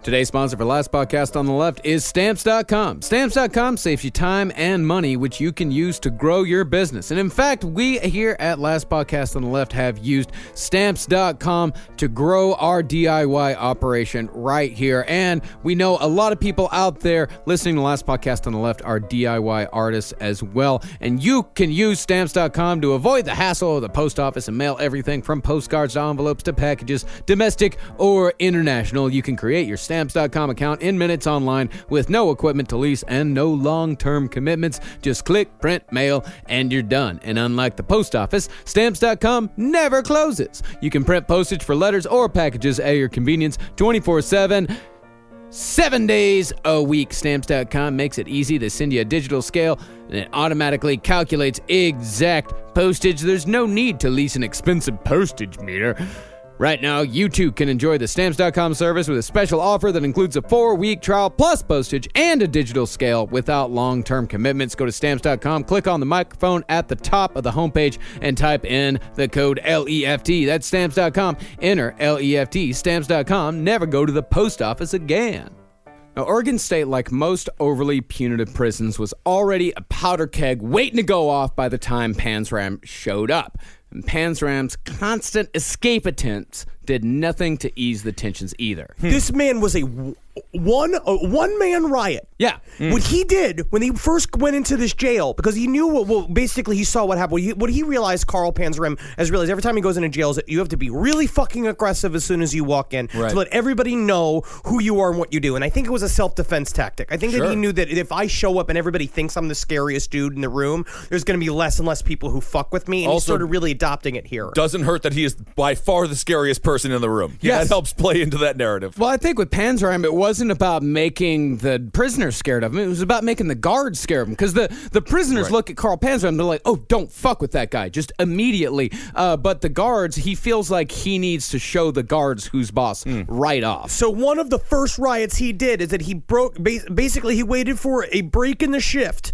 Today's sponsor for Last Podcast on the Left is Stamps.com. Stamps.com saves you time and money, which you can use to grow your business. And in fact, we here at Last Podcast on the Left have used Stamps.com to grow our DIY operation right here. And we know a lot of people out there listening to Last Podcast on the Left are DIY artists as well. And you can use Stamps.com to avoid the hassle of the post office and mail everything from postcards to envelopes to packages, domestic or international. You can create your Stamps.com account in minutes online with no equipment to lease and no long-term commitments. Just click, print, mail, and you're done. And unlike the post office, Stamps.com never closes. You can print postage for letters or packages at your convenience 24/7. 7 days a week. Stamps.com makes it easy to send you a digital scale, and it automatically calculates exact postage. There's no need to lease an expensive postage meter. Right now, you too can enjoy the Stamps.com service with a special offer that includes a 4-week trial plus postage and a digital scale without long-term commitments. Go to Stamps.com, click on the microphone at the top of the homepage, and type in the code LEFT. That's Stamps.com. Enter LEFT. Stamps.com. Never go to the post office again. Now, Oregon State, like most overly punitive prisons, was already a powder keg waiting to go off by the time Panzram showed up. And Panzram's constant escape attempts did nothing to ease the tensions either. This man was a one-man riot. Yeah. What he did when he first went into this jail, because he knew basically he saw what happened. What he realized, Carl Panzram has realized every time he goes into jail, is that you have to be really fucking aggressive as soon as you walk in to let everybody know who you are and what you do. And I think it was a self-defense tactic. I think that he knew that if I show up and everybody thinks I'm the scariest dude in the room, there's going to be less and less people who fuck with me. And he started really adopting it here. Doesn't hurt that he is by far the scariest person in the room. Yes. That helps play into that narrative. Well, I think with Panzram, it wasn't about making the prisoners scared of him. It was about making the guards scared of him. Because the prisoners look at Carl Panzram, they're like, oh, don't fuck with that guy, just immediately. But the guards, he feels like he needs to show the guards who's boss right off. So one of the first riots he did is that he basically he waited for a break in the shift,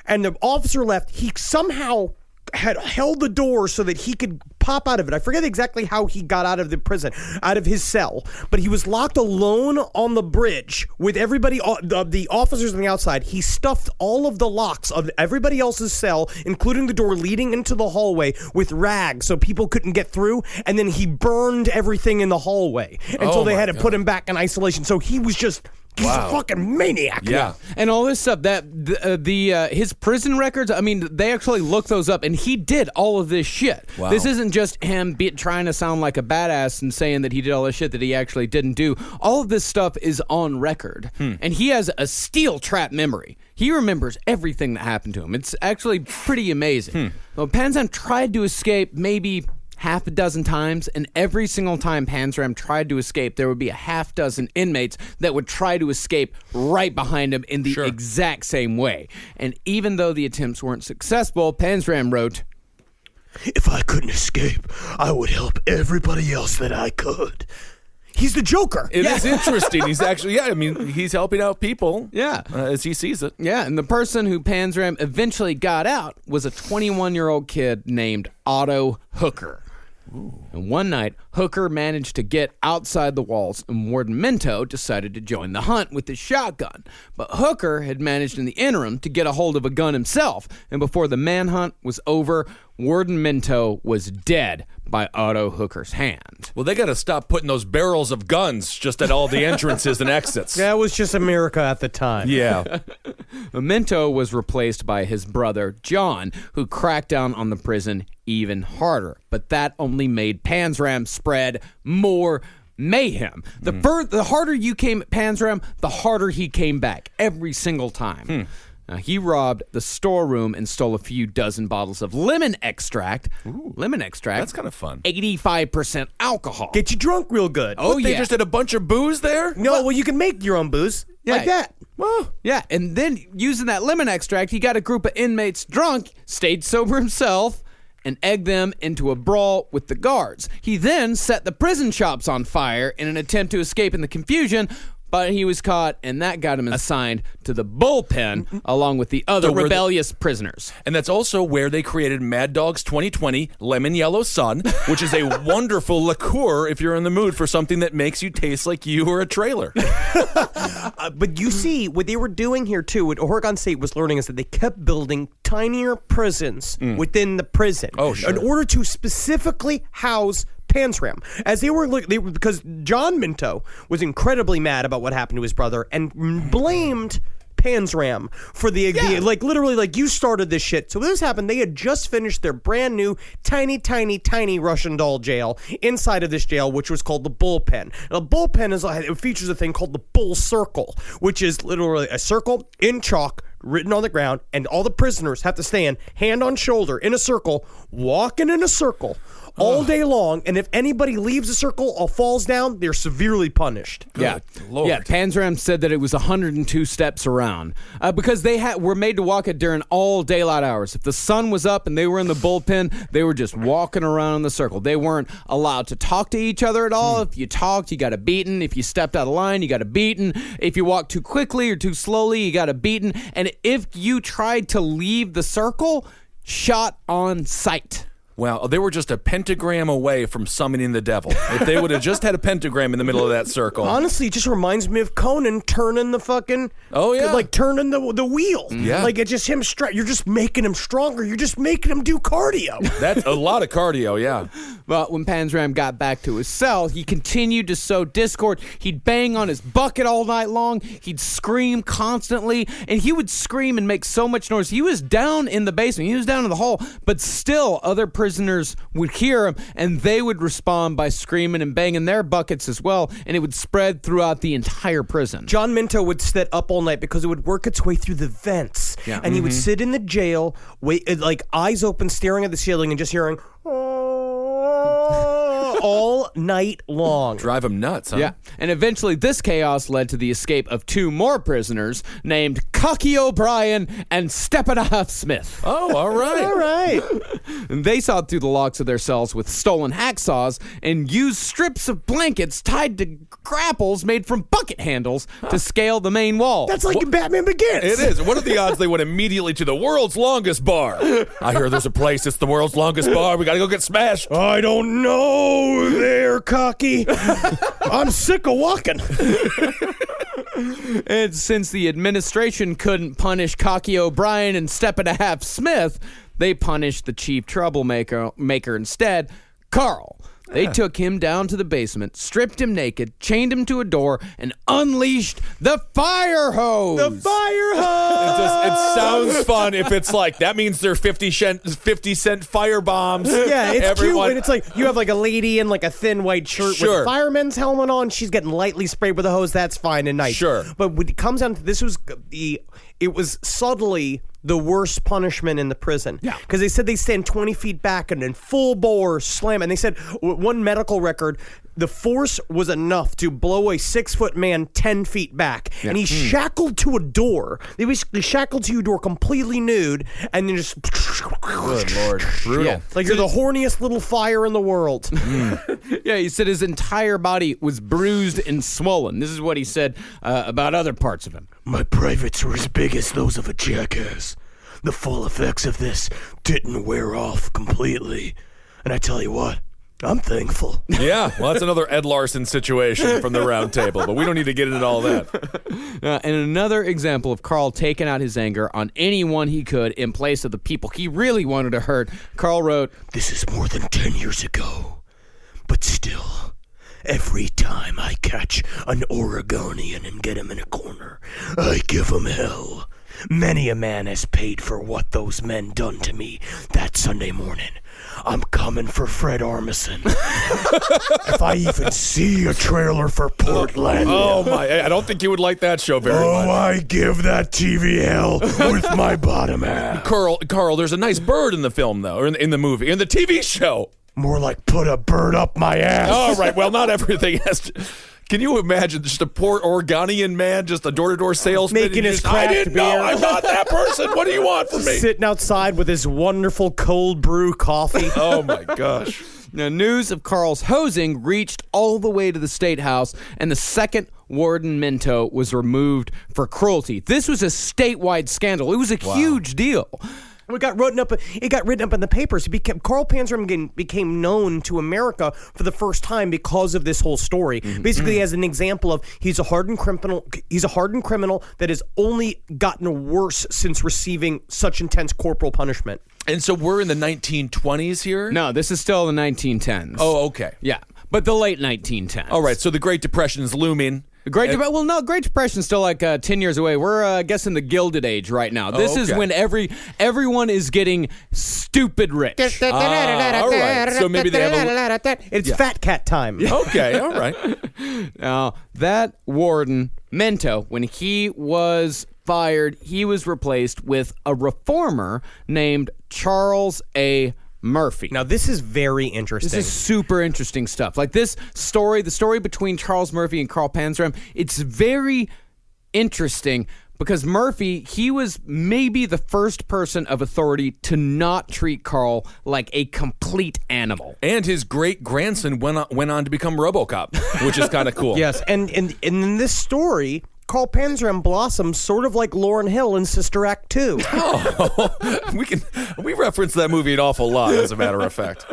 and the officer left. He somehow had held the door so that he could pop out of it. I forget exactly how he got out of the prison, out of his cell, but he was locked alone on the bridge with everybody, the officers on the outside. He stuffed all of the locks of everybody else's cell, including the door leading into the hallway, with rags so people couldn't get through, and then he burned everything in the hallway until they had to put him back in isolation. So he was just... He's a fucking maniac. Yeah. And all this stuff, that his prison records, I mean, they actually looked those up, and he did all of this shit. Wow. This isn't just him trying to sound like a badass and saying that he did all this shit that he actually didn't do. All of this stuff is on record. And he has a steel trap memory. He remembers everything that happened to him. It's actually pretty amazing. Well, Panzram tried to escape maybe half a dozen times, and every single time Panzram tried to escape, there would be a half dozen inmates that would try to escape right behind him in the exact same way. And even though the attempts weren't successful, Panzram wrote, If I couldn't escape, I would help everybody else that I could. He's the Joker. It is interesting. He's actually, he's helping out people. Yeah. As he sees it. Yeah, and the person who Panzram eventually got out was a 21-year-old kid named Otto Hooker. And one night, Hooker managed to get outside the walls, and Warden Minto decided to join the hunt with his shotgun. But Hooker had managed in the interim to get a hold of a gun himself, and before the manhunt was over, Warden Minto was dead by Otto Hooker's hand. Well, they got to stop putting those barrels of guns just at all the entrances and exits. That was just America at the time. Yeah. Minto was replaced by his brother, John, who cracked down on the prison even harder. But that only made Panzram spread more mayhem. The harder you came at Panzram, the harder he came back every single time. He robbed the storeroom and stole a few dozen bottles of lemon extract. Lemon extract. That's kind of fun. 85% alcohol. Get you drunk real good. They just had a bunch of booze there? No, well, you can make your own booze like that. Well, yeah, and then using that lemon extract, he got a group of inmates drunk, stayed sober himself, and egged them into a brawl with the guards. He then set the prison shops on fire in an attempt to escape in the confusion, but he was caught, and that got him assigned to the bullpen along with the other rebellious prisoners. And that's also where they created Mad Dog's 2020 Lemon Yellow Sun, which is a wonderful liqueur if you're in the mood for something that makes you taste like you were a trailer. But you see, what they were doing here, too, what Oregon State was learning is that they kept building tinier prisons within the prison in order to specifically house Panzram, as they were because John Minto was incredibly mad about what happened to his brother and blamed Panzram for the literally like, you started this shit. So when this happened, they had just finished their brand new tiny Russian doll jail inside of this jail, which was called the Bullpen. Now, the Bullpen it features a thing called the Bull Circle, which is literally a circle in chalk written on the ground, and all the prisoners have to stand hand on shoulder in a circle, walking in a circle all day long, and if anybody leaves the circle or falls down, they're severely punished. Lord. Yeah, Panzram said that it was 102 steps around because they were made to walk it during all daylight hours. If the sun was up and they were in the bullpen, they were just walking around in the circle. They weren't allowed to talk to each other at all. If you talked, you got a beating. If you stepped out of line, you got a beating. If you walked too quickly or too slowly, you got a beating. And if you tried to leave the circle, shot on sight. Well, they were just a pentagram away from summoning the devil. If they would have just had a pentagram in the middle of that circle. Honestly, it just reminds me of Conan turning the fucking... Oh, yeah. Like turning the wheel. Yeah. Like it's just him... You're just making him stronger. You're just making him do cardio. That's a lot of cardio, yeah. But when Panzram got back to his cell, he continued to sow discord. He'd bang on his bucket all night long. He'd scream constantly. And he would scream and make so much noise. He was down in the basement. He was down in the hall. But still, other prisoners would hear him, and they would respond by screaming and banging their buckets as well. And it would spread throughout the entire prison. John Minto would sit up all night because it would work its way through the vents. Yeah. And he would sit in the jail, like eyes open, staring at the ceiling and just hearing... all night long. Drive him nuts, huh? Yeah, and eventually this chaos led to the escape of two more prisoners named Cocky O'Brien and Steppenhoff Smith. Oh, all right. All right. And they sawed through the locks of their cells with stolen hacksaws and used strips of blankets tied to grapples made from bucket handles to scale the main wall. That's like in Batman Begins. It is. What are the odds they went immediately to the world's longest bar? I hear there's a place, it's the world's longest bar. We got to go get smashed. I don't know there, Cocky. I'm sick of walking. And since the administration couldn't punish Cocky O'Brien and Steppenhoff Smith, they punished the chief troublemaker instead, Carl. They took him down to the basement, stripped him naked, chained him to a door, and unleashed the fire hose. The fire hose. It sounds fun if it's like, that means they're 50 cent fire bombs. Yeah, it's Everyone. cute. And it's like you have like a lady in like a thin white shirt with a fireman's helmet on. She's getting lightly sprayed with a hose. That's fine and nice. Sure. But when it comes down to it was subtly the worst punishment in the prison. Yeah. Because they said they stand 20 feet back and then full bore slam. And they said one medical record, the force was enough to blow a 6-foot man 10 feet back. Yeah. And he's shackled to a door. They basically shackled to a door completely nude and then just... Good Lord. Brutal. Yeah. Like you're the horniest little fire in the world. Yeah, he said his entire body was bruised and swollen. This is what he said about other parts of him. My privates were as big as those of a jackass. The full effects of this didn't wear off completely. And I tell you what, I'm thankful. Yeah, well, that's another Ed Larson situation from the round table, but we don't need to get into all that. And another example of Carl taking out his anger on anyone he could in place of the people he really wanted to hurt, Carl wrote, "This is more than 10 years ago, but still, every time I catch an Oregonian and get him in a corner, I give him hell. Many a man has paid for what those men done to me that Sunday morning. I'm coming for Fred Armisen. If I even see a trailer for Portland. Oh, my. I don't think you would like that show very much. I give that TV hell with my bottom half. Carl, there's a nice bird in the film, though, or in the movie, in the TV show. More like put a bird up my ass. All right, well, not everything has to... Can you imagine just a poor Oregonian man, just a door-to-door salesman? Making his I craft didn't beer. know. I'm not that person. What do you want from me? Sitting outside with his wonderful cold brew coffee. Oh, my gosh. Now, news of Carl's hosing reached all the way to the State House, and the second warden Minto was removed for cruelty. This was a statewide scandal. It was a huge deal. It got written up in the papers. Carl Panzram became known to America for the first time because of this whole story. Basically, as an example of he's a hardened criminal. He's a hardened criminal that has only gotten worse since receiving such intense corporal punishment. And so we're in the 1920s here? No, this is still the 1910s. Oh, okay. Yeah, but the late 1910s. All right, so the Great Depression is looming. Great Depression's still like 10 years away. We're guessing the Gilded Age right now. This is when everyone is getting stupid rich. All right. So maybe they have It's fat cat time. Okay, all right. Now, that warden, Minto, when he was fired, he was replaced with a reformer named Charles A. Murphy. Now, this is very interesting. This is super interesting stuff. Like this story, the story between Charles Murphy and Carl Panzram, it's very interesting because Murphy, he was maybe the first person of authority to not treat Carl like a complete animal. And his great-grandson went on to become RoboCop, which is kind of cool. Yes, and in this story, Carl Panzram blossoms sort of like Lauryn Hill in Sister Act 2. We reference that movie an awful lot, as a matter of fact.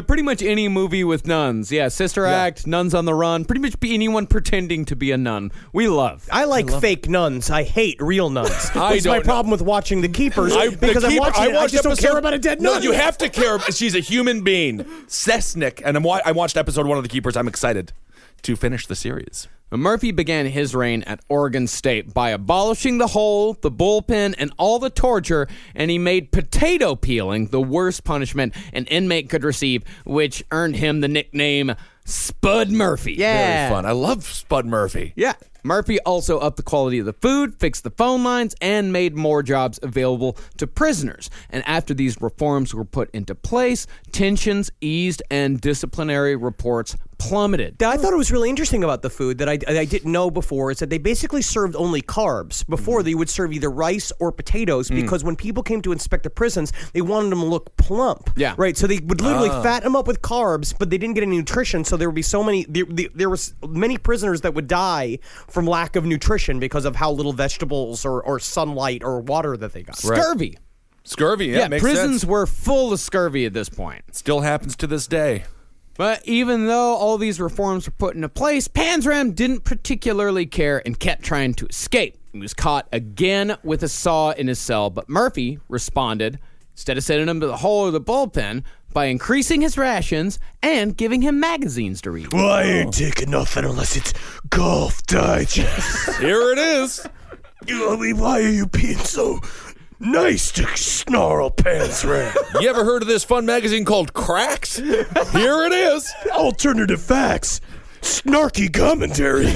Pretty much any movie with nuns. Yeah, Sister Act, Nuns on the Run. Pretty much be anyone pretending to be a nun. We love. I like fake nuns. I hate real nuns. That's my problem with watching The Keepers. I just don't care about a dead nun. No, you have to care. She's a human being. Cessnick. And I watched episode 1 of The Keepers. I'm excited to finish the series. Murphy began his reign at Oregon State by abolishing the hole, the bullpen, and all the torture, and he made potato peeling the worst punishment an inmate could receive, which earned him the nickname Spud Murphy. Very fun. I love Spud Murphy. Yeah. Murphy also upped the quality of the food, fixed the phone lines, and made more jobs available to prisoners. And after these reforms were put into place, tensions eased and disciplinary reports plummeted. I thought it was really interesting about the food that I didn't know before is that they basically served only carbs. Before, they would serve either rice or potatoes because when people came to inspect the prisons, they wanted them to look plump. Yeah. Right? So they would literally fatten them up with carbs, but they didn't get any nutrition, so there would be so many... There was many prisoners that would die from lack of nutrition because of how little vegetables or sunlight or water that they got. Scurvy. Scurvy, yeah, makes prisons sense. were full of scurvy at this point. Still happens to this day. But even though all these reforms were put into place, Panzram didn't particularly care and kept trying to escape. He was caught again with a saw in his cell, but Murphy responded, instead of sending him to the hole or the bullpen, by increasing his rations and giving him magazines to read. Well, I ain't taking nothing unless it's Golf Digest. Here it is. Why are you being so nice to Snarl Panzram? You ever heard of this fun magazine called Cracks? Here it is. Alternative facts. Snarky commentary.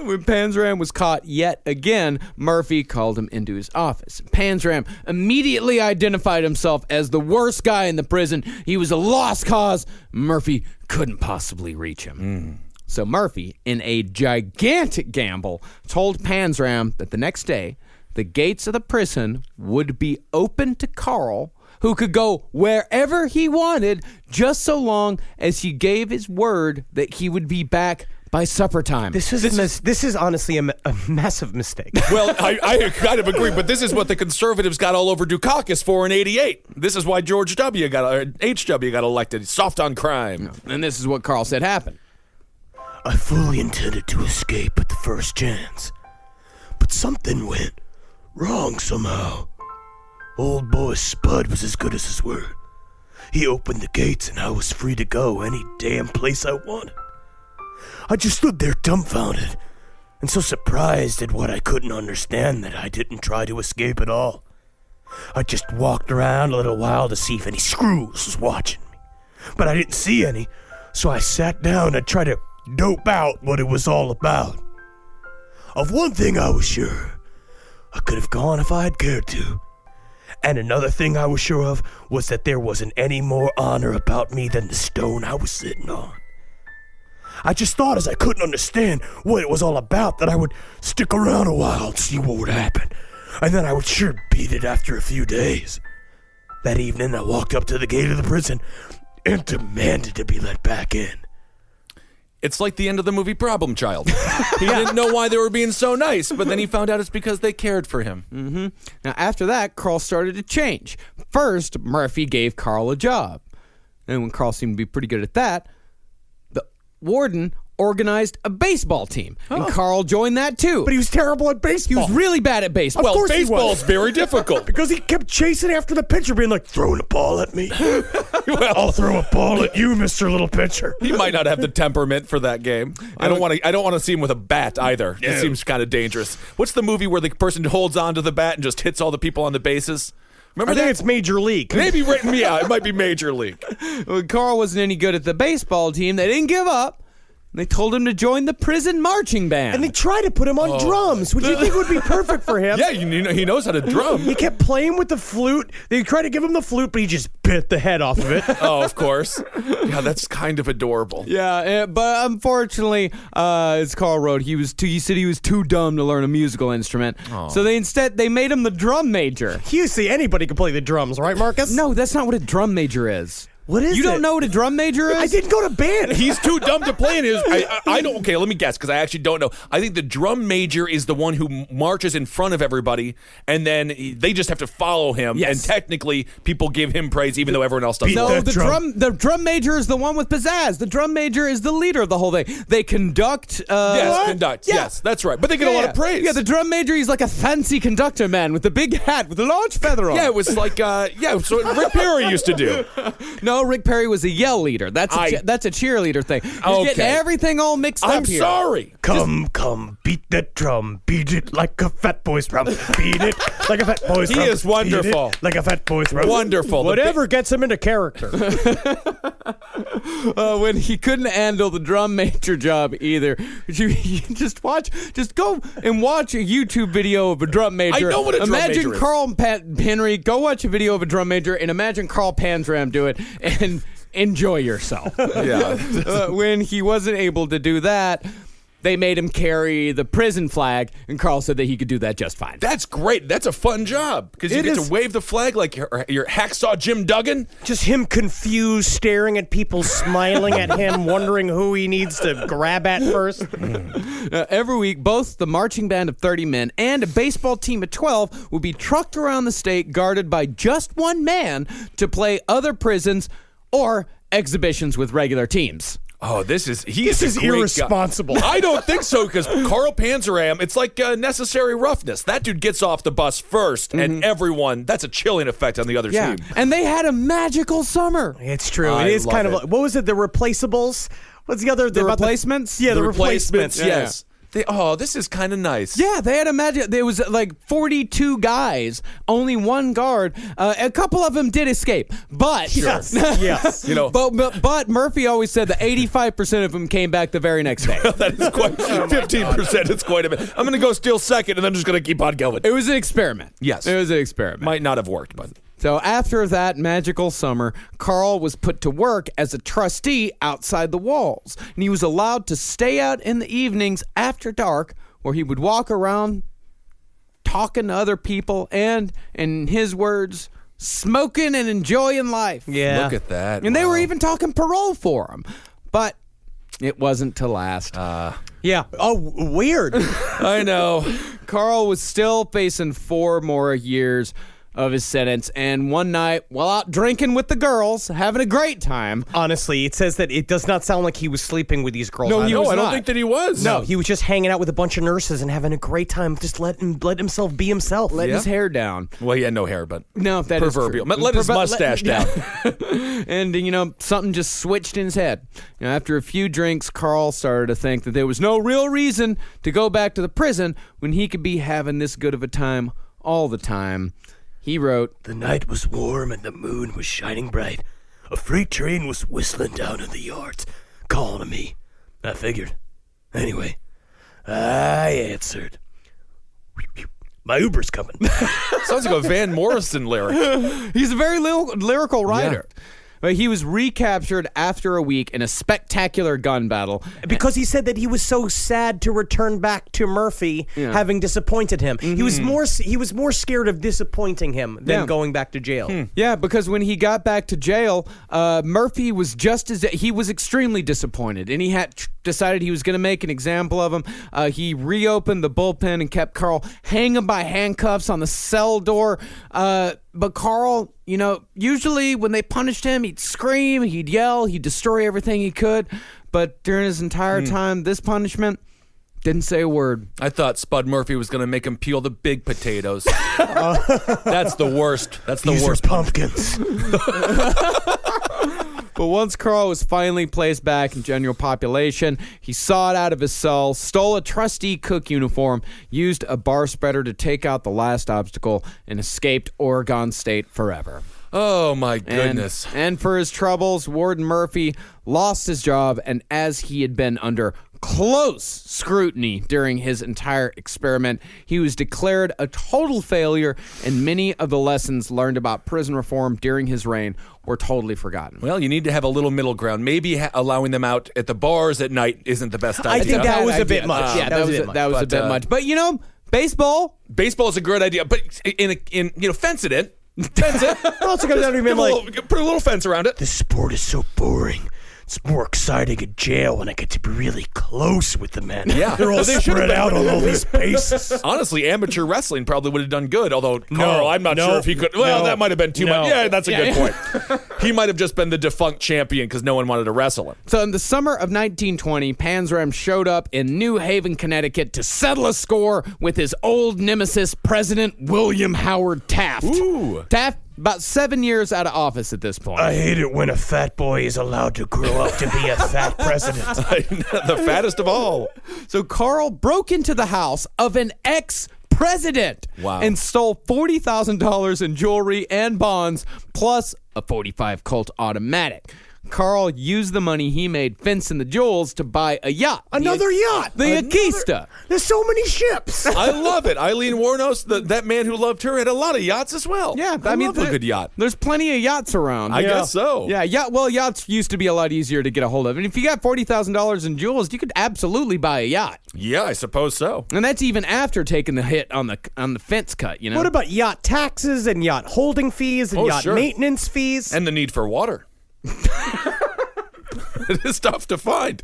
When Panzram was caught yet again, Murphy called him into his office. Panzram immediately identified himself as the worst guy in the prison. He was a lost cause. Murphy couldn't possibly reach him. So Murphy, in a gigantic gamble, told Panzram that the next day, the gates of the prison would be open to Carl, who could go wherever he wanted, just so long as he gave his word that he would be back by supper time. This is honestly a massive mistake. Well, I kind of agree, but this is what the conservatives got all over Dukakis for in '88. This is why H.W. got elected. Soft on crime. And this is what Carl said happened. I fully intended to escape at the first chance, but something went wrong somehow. Old boy Spud was as good as his word. He opened the gates and I was free to go any damn place I wanted. I just stood there dumbfounded and so surprised at what I couldn't understand that I didn't try to escape at all. I just walked around a little while to see if any screws was watching me, but I didn't see any, so I sat down and tried to dope out what it was all about. Of one thing I was sure, I could have gone if I had cared to. And another thing I was sure of was that there wasn't any more honor about me than the stone I was sitting on. I just thought, as I couldn't understand what it was all about, that I would stick around a while and see what would happen, and then I would sure beat it after a few days. That evening, I walked up to the gate of the prison and demanded to be let back in. It's like the end of the movie Problem Child. He didn't know why they were being so nice, but then he found out it's because they cared for him. Mm-hmm. Now, after that, Carl started to change. First, Murphy gave Carl a job. And when Carl seemed to be pretty good at that, the warden organized a baseball team. And Carl joined that too. But he was terrible at baseball. He was really bad at baseball. Well, baseball's very difficult. Because he kept chasing after the pitcher, being like, Throwing a ball at me? Well, I'll throw a ball at you, Mr. Little Pitcher. he might not have the temperament for that game. I don't want to see him with a bat either. It seems kind of dangerous. What's the movie where the person holds on to the bat and just hits all the people on the bases? Remember I think it's Major League. Maybe, yeah, it might be Major League. When Carl wasn't any good at the baseball team, they didn't give up. They told him to join the prison marching band. And they tried to put him on drums, which you think would be perfect for him. Yeah, he knows how to drum. He kept playing with the flute. They tried to give him the flute, but he just bit the head off of it. Oh, of course. Yeah, that's kind of adorable. Yeah, but unfortunately, as Carl wrote, he said he was too dumb to learn a musical instrument. Oh. So they made him the drum major. You see, anybody can play the drums, right, Marcus? No, that's not what a drum major is. What is You it? don't know what a drum major is? I didn't go to band. He's too dumb to play in his. I don't. Okay, let me guess because I actually don't know. I think the drum major is the one who marches in front of everybody, and then they just have to follow him. Yes. And technically, people give him praise even though everyone else doesn't. No, the drum major is the one with pizzazz. The drum major is the leader of the whole thing. They conduct. Yes, conduct. Yeah. Yes, that's right. But they get a lot of praise. Yeah, the drum major, he's like a fancy conductor man with a big hat with a large feather on. Yeah, it was like so Rick Perry used to do. No, Rick Perry was a yell leader. That's a cheerleader thing. He's getting everything all mixed up I'm here. sorry. Come, beat that drum. Beat it like a fat boy's drum. Beat it like a fat boy's He drum. is wonderful. Beat it like a fat boy's drum. Wonderful. Whatever gets him into character. When he couldn't handle the drum major job either, you just go and watch a YouTube video of a drum major. I know what a drum imagine major is. Carl Henry, go watch a video of a drum major and imagine Carl Panzram do it and enjoy yourself. Yeah. When he wasn't able to do that, they made him carry the prison flag, and Carl said that he could do that just fine. That's great. That's a fun job because you get to wave the flag like your hacksaw Jim Duggan. Just him confused, staring at people, smiling at him, wondering who he needs to grab at first. Every week, both the marching band of 30 men and a baseball team of 12 would be trucked around the state guarded by just one man to play other prisons or exhibitions with regular teams. Oh, this is irresponsible. I don't think so because Carl Panzram, it's like necessary roughness. That dude gets off the bus first, and everyone, that's a chilling effect on the other team. And they had a magical summer. It's true. I It is love kind it. of like, what was it? The replaceables? What's the other? The replacements? Yeah, the replacements. Yes. This is kind of nice. Yeah, they had there was like 42 guys, only one guard. A couple of them did escape, but Yes. Yes. You know, but Murphy always said that 85% of them came back the very next day. that is quite 15%. It's quite a bit. I'm going to go steal second, and then just going to keep on going. It was an experiment. Yes. It was an experiment. Might not have worked, but. So after that magical summer, Carl was put to work as a trustee outside the walls, and he was allowed to stay out in the evenings after dark, where he would walk around talking to other people and, in his words, smoking and enjoying life. Yeah. Look at that. And they were even talking parole for him. But it wasn't to last. Yeah. Oh, weird. I know. Carl was still facing 4 more years of his sentence, and one night, while out drinking with the girls, having a great time. Honestly, it says that it does not sound like he was sleeping with these girls. No, I don't not. think that he was. No, he was just hanging out with a bunch of nurses and having a great time. Just let himself be himself. Letting his hair down. Well, he had no hair, but No, that proverbial. is true. Let his mustache down. And, something just switched in his head. After a few drinks, Carl started to think that there was no real reason to go back to the prison when he could be having this good of a time all the time. He wrote, The night was warm and the moon was shining bright. A freight train was whistling down in the yards, calling to me. I figured. Anyway, I answered. My Uber's coming. Sounds like a Van Morrison lyric. he's a very lyrical writer. But he was recaptured after a week in a spectacular gun battle. Because he said that he was so sad to return back to Murphy, having disappointed him. He was more scared of disappointing him than going back to jail. Yeah, because when he got back to jail, Murphy was he was extremely disappointed, and he had decided he was going to make an example of him. He reopened the bullpen and kept Carl hanging by handcuffs on the cell door. But Carl, usually when they punished him, he'd scream, he'd yell, he'd destroy everything he could. But during his entire time, this punishment, didn't say a word. I thought Spud Murphy was going to make him peel the big potatoes. That's the worst. That's the These worst. are pumpkins. But once Carl was finally placed back in general population, he sawed out of his cell, stole a trustee cook uniform, used a bar spreader to take out the last obstacle, and escaped Oregon State forever. Oh, my goodness. And for his troubles, Warden Murphy lost his job, and as he had been under close scrutiny during his entire experiment, he was declared a total failure, and many of the lessons learned about prison reform during his reign were totally forgotten. Well, you need to have a little middle ground. Maybe allowing them out at the bars at night isn't the best idea. I think that was a bit much. Yeah, that was a bit much. But, baseball. Baseball is a great idea, but fence it in. Fence it. Also comes down to being like, Put a little fence around it. This sport is so boring. It's more exciting in jail when I get to be really close with the men. Yeah. They're all They should've spread been- out on all these bases. Honestly, amateur wrestling probably would have done good, although Carl, I'm not no, sure if he could. Well, no, that might have been too no. much. Yeah, that's a good point. He might have just been the defunct champion because no one wanted to wrestle him. So in the summer of 1920, Panzram showed up in New Haven, Connecticut to settle a score with his old nemesis, President William Howard Taft. Ooh. Taft, about 7 years out of office at this point. I hate it when a fat boy is allowed to grow up to be a fat president. The fattest of all. So Carl broke into the house of an ex-president Wow. and stole $40,000 in jewelry and bonds, plus a .45 Colt automatic. Carl used the money he made fencing the jewels to buy a yacht. another yacht. The Akista. There's so many ships. I love it. Eileen Warnos, that man who loved her, had a lot of yachts as well. Yeah, I mean, love a there- good yacht. There's plenty of yachts around. I guess so. Yeah. Well, yachts used to be a lot easier to get a hold of. And if you got $40,000 in jewels, you could absolutely buy a yacht. Yeah, I suppose so. And that's even after taking the hit on the fence cut, you know? What about yacht taxes and yacht holding fees and Oh, yacht sure. maintenance fees? And the need for water. It is tough to find.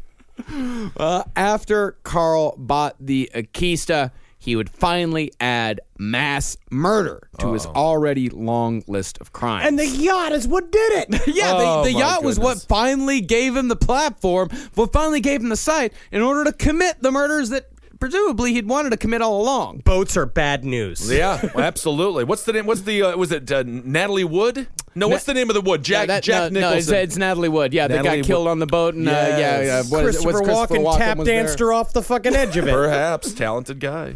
After Carl bought the Akista, he would finally add mass murder to his already long list of crimes. And the yacht is what did it. yeah, Oh, the my yacht was what goodness. finally gave him the platform, what finally gave him the site in order to commit the murders that presumably he'd wanted to commit all along. Boats are bad news. Yeah, absolutely. What's the name? What's the, was it Natalie Wood? No, what's the name of the wood? Jack No, Nicholson. it's Natalie Wood. Yeah, that Natalie got killed Wood. on the boat. And Yes. what is it? Christopher What's Walken tap was there? danced her off the fucking edge of it. Perhaps. Talented guy.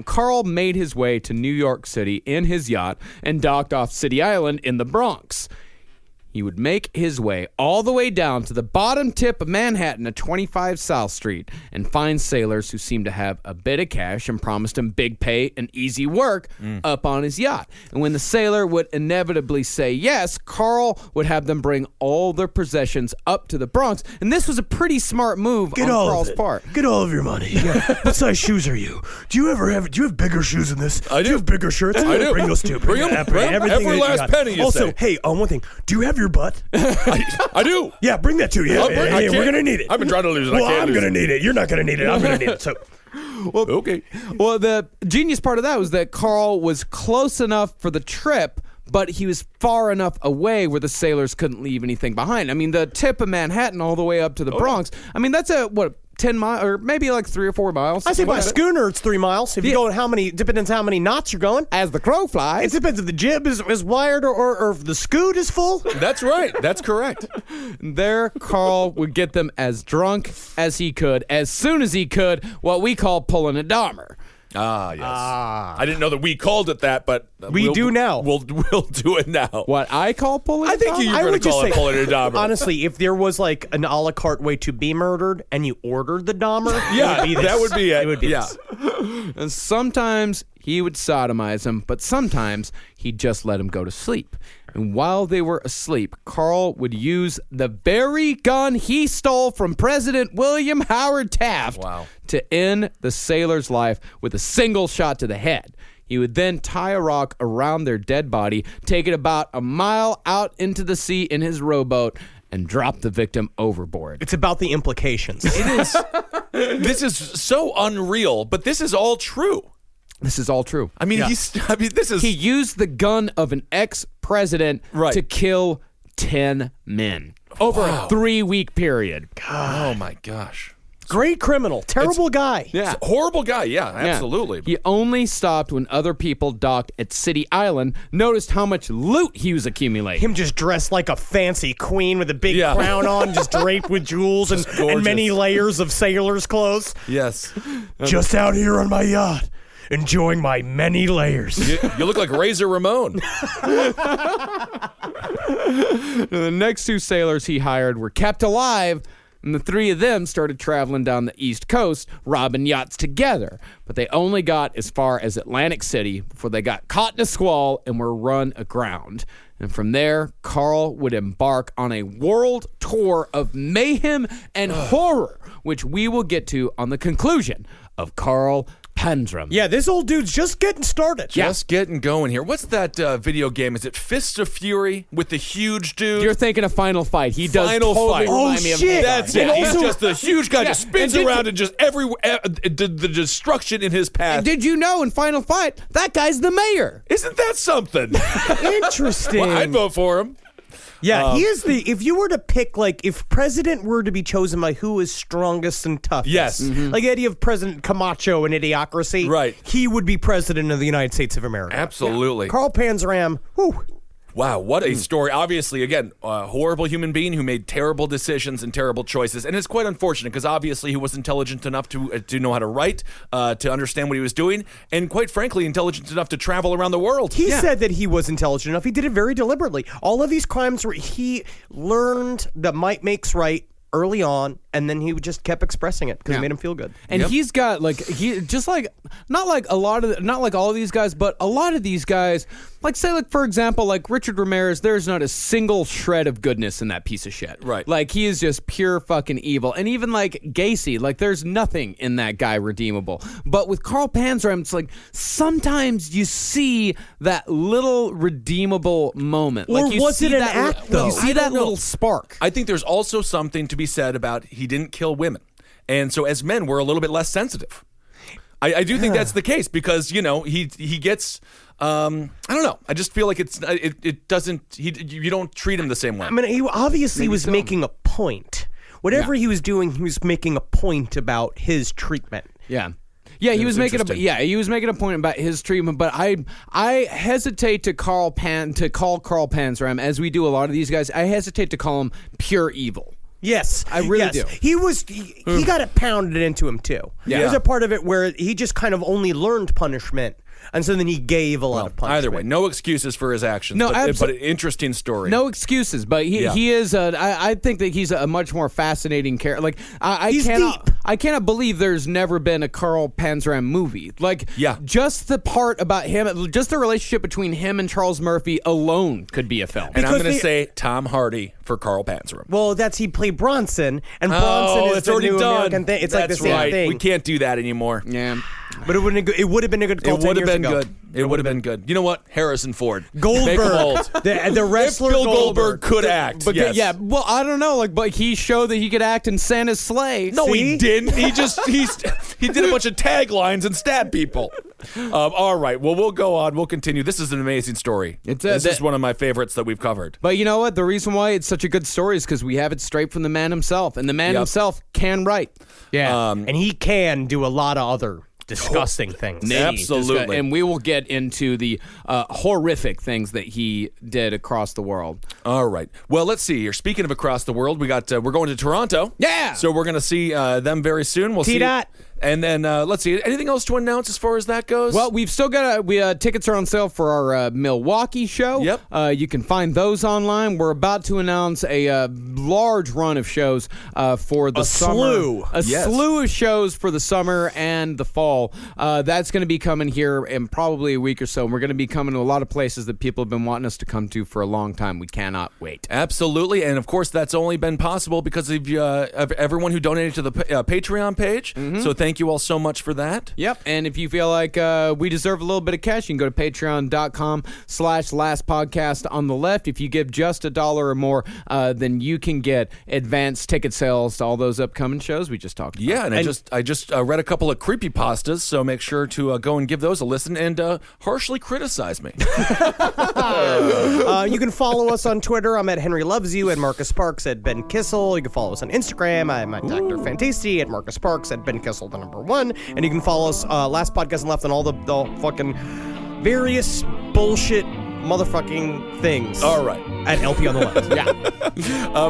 Carl made his way to New York City in his yacht and docked off City Island in the Bronx. He would make his way all the way down to the bottom tip of Manhattan at 25 South Street and find sailors who seemed to have a bit of cash and promised him big pay and easy work up on his yacht. And when the sailor would inevitably say yes, Carl would have them bring all their possessions up to the Bronx. And this was a pretty smart move on Carl's part. Get all of your money. Yeah. What size shoes are you? Do you have bigger shoes than this? I do. Do you have bigger shirts? I do. Bring those too. Bring 'em. Bring 'em. everything Every that you last got. penny, you Also, say. hey, one thing. Do you have your butt? I do. Yeah, bring that too. Yeah, I'll bring- I yeah, we're can't- gonna need it. I've been trying to lose it. I Well, can't I'm lose gonna it. need it. You're not gonna need it. I'm gonna need it. So. Okay. Well, the genius part of that was that Carl was close enough for the trip, but he was far enough away where the sailors couldn't leave anything behind. I mean, the tip of Manhattan all the way up to the Bronx. I mean, that's 10 miles or maybe like 3 or 4 miles. I say by Something like that. schooner, it's 3 miles. If you go depends how many knots you're going. As the crow It flies. depends if the jib is wired or if the scoot is full. That's right. That's correct. There, Carl would get them as drunk as he could, as soon as he could, what we call pulling a Dahmer. Ah, yes. I didn't know that we called it that, but We do now. We'll do it now. What I call pulling I think a Dahmer? you're I going would to just call it say, pulling a Dahmer. honestly, if there was like an a la carte way to be murdered and you ordered the Dahmer, Yeah, it would be this. that would be it. It would be Yeah. this. And sometimes he would sodomize him, but sometimes he'd just let him go to sleep. And while they were asleep, Carl would use the very gun he stole from President William Howard Taft to end the sailor's life with a single shot to the head. He would then tie a rock around their dead body, take it about a mile out into the sea in his rowboat, and drop the victim overboard. It's about the implications. It is. This is so unreal, but this is all true. This is all true. I mean, this is. He used the gun of an ex-president Right. to kill 10 men over a 3-week period. Oh my gosh. Great criminal, terrible guy. Yeah. Horrible guy. Yeah, absolutely. He only stopped when other people docked at City Island, noticed how much loot he was accumulating. Him just dressed like a fancy queen with a big Yeah. crown on, just draped with jewels and gorgeous. many layers of sailor's clothes. Yes. Just out here on my yacht, enjoying my many layers. You look like Razor Ramon. The next 2 sailors he hired were kept alive, and the 3 of them started traveling down the East Coast, robbing yachts together. But they only got as far as Atlantic City before they got caught in a squall and were run aground. And from there, Carl would embark on a world tour of mayhem and horror, which we will get to on the conclusion of Carl Panzram. Yeah, this old dude's just getting started. Just getting going here. What's that video game? Is it Fists of Fury with the huge dude? You're thinking of Final Fight. He does Final totally Fight. remind me of shit. That's it. And He's also- just the huge guy, just spins and did around you- and just everywhere, the destruction in his path. Did you know in Final Fight, that guy's the mayor? Isn't that something? Interesting. Well, I'd vote for him. Yeah, he is if you were to pick, like, if president were to be chosen by who is strongest and toughest. Yes. Like the idea of President Camacho in Idiocracy. Right. He would be president of the United States of America. Absolutely. Carl Panzram, whew. Wow, what a story. Obviously, again, a horrible human being who made terrible decisions and terrible choices. And it's quite unfortunate because obviously he was intelligent enough to know how to write, to understand what he was doing, and quite frankly, intelligent enough to travel around the world. He said that he was intelligent enough. He did it very deliberately. All of these crimes were he learned that might makes right early on, and then he just kept expressing it because it made him feel good. And he's got not like all of these guys, but a lot of these guys, like say like for example, like Richard Ramirez, there's not a single shred of goodness in that piece of shit. Right. Like he is just pure fucking evil. And even like Gacy, like there's nothing in that guy redeemable. But with Carl Panzram, it's like sometimes you see that little redeemable moment. Or Like you was see it an that, act, though? You see I don't that know. little spark. I think there's also something to be said about he didn't kill women. And so as men, we're a little bit less sensitive. I do think that's the case because, you know, he gets, I don't know. I just feel like it doesn't, you don't treat him the same way. I mean, he obviously was making a point. Whatever he was doing, he was making a point about his treatment. Yeah. Yeah, he was making a point about his treatment, but I hesitate to call Carl Panzram, as we do a lot of these guys. I hesitate to call him pure evil. Yes, I really do. He got it pounded into him too. Yeah. There's a part of it where he just kind of only learned punishment, and so then he gave a lot of punishment. Either way, no excuses for his actions. No, but an interesting story. No excuses, but he is. I think that he's a much more fascinating character. Like He's deep. I cannot believe there's never been a Carl Panzram movie. Like just the part about him, just the relationship between him and Charles Murphy alone could be a film. And I'm going to say Tom Hardy for Carl Panzram. Well, he played Bronson, and Bronson is it's the already new done. American thing. It's like the That's same right. thing. We can't do that anymore. Yeah. But it would have been a good call. It would 10 have years been ago. good. It would have been good. You know what? Harrison Ford. Make him Goldberg, old. the wrestler If Bill Goldberg could act. But yes. yeah, well, I don't know. Like, but he showed that he could act in Santa's sleigh. No, See? he didn't. He did a bunch of taglines and stabbed people. All right. Well, we'll go on. We'll continue. This is an amazing story. This is one of my favorites that we've covered. But you know what? The reason why it's such a good story is because we have it straight from the man himself, and the man himself can write. Yeah, and he can do a lot of other disgusting things. Absolutely. And we will get into the horrific things that he did across the world. All right. Well, let's see here. Speaking of across the world, we're going to Toronto. Yeah. So we're going to see them very soon. We'll see. T-Dot. And then let's see. Anything else to announce as far as that goes? Well, we've still got tickets are on sale for our Milwaukee show. Yep. You can find those online. We're about to announce a large run of shows for the summer. A slew of shows for the summer and the fall. That's going to be coming here in probably a week or so. And we're going to be coming to a lot of places that people have been wanting us to come to for a long time. We cannot wait. Absolutely. And of course, that's only been possible because of everyone who donated to the Patreon page. Mm-hmm. So thank you all so much for that. Yep. And if you feel like we deserve a little bit of cash, you can go to patreon.com/lastpodcast on the left. If you give just $1 or more, then you can get advanced ticket sales to all those upcoming shows we just talked about. Yeah, and I just read a couple of creepypastas, so make sure to go and give those a listen and harshly criticize me. You can follow us on Twitter. I'm at Henry Loves You, at Marcus Sparks, at Ben Kissel. You can follow us on Instagram. I'm at Dr. Fantasy, at Marcus Sparks, at Ben Kissel, the number 1. And you can follow us, Last Podcast and Left, on all the fucking various bullshit motherfucking things. All right. At LP on the left. Yeah.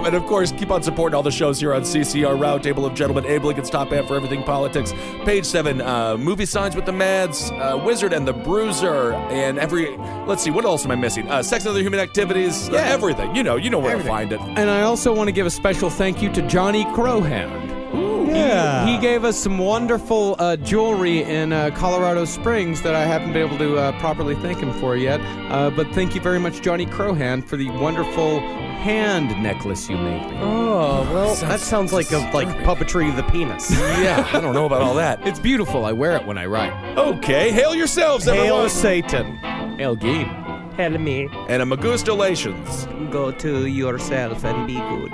And of course, keep on supporting all the shows here on CCR, Roundtable of Gentlemen, Abe Lincoln's Top Hat for Everything Politics, Page 7, Movie Signs with the Mads, Wizard and the Bruiser, and let's see, what else am I missing? Sex and Other Human Activities, everything. You know where to find it. And I also want to give a special thank you to Johnny Crowhound. Yeah. He gave us some wonderful jewelry in Colorado Springs that I haven't been able to properly thank him for yet. But thank you very much, Johnny Crowhand, for the wonderful hand necklace you made me. Oh, well, that sounds like puppetry of the penis. Yeah, I don't know about all that. It's beautiful. I wear it when I write. Okay, hail yourselves, everyone. Hail Satan. Hail Geen. Hail me. And a magustalations. Go to yourself and be good.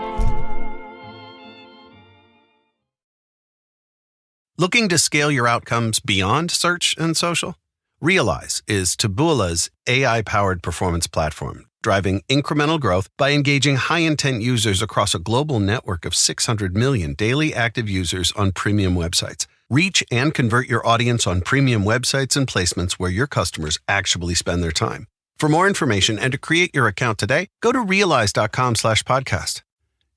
Looking to scale your outcomes beyond search and social? Realize is Taboola's AI-powered performance platform, driving incremental growth by engaging high-intent users across a global network of 600 million daily active users on premium websites. Reach and convert your audience on premium websites and placements where your customers actually spend their time. For more information and to create your account today, go to realize.com/podcast.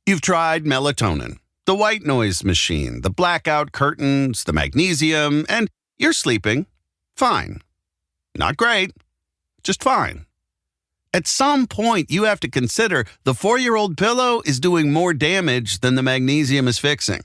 You've tried melatonin, the white noise machine, the blackout curtains, the magnesium, and you're sleeping fine. Not great, just fine. At some point, you have to consider the 4-year-old pillow is doing more damage than the magnesium is fixing.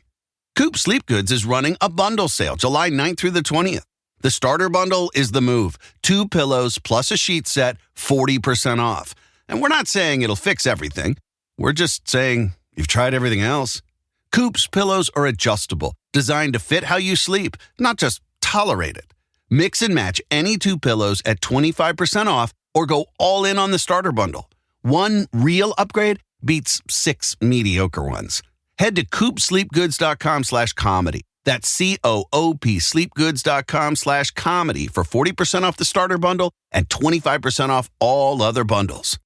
Coop Sleep Goods is running a bundle sale July 9th through the 20th. The starter bundle is the move. 2 pillows plus a sheet set, 40% off. And we're not saying it'll fix everything. We're just saying you've tried everything else. Coop's pillows are adjustable, designed to fit how you sleep, not just tolerate it. Mix and match any 2 pillows at 25% off or go all in on the starter bundle. One real upgrade beats 6 mediocre ones. Head to coopsleepgoods.com/comedy. That's COOP sleepgoods.com/comedy for 40% off the starter bundle and 25% off all other bundles.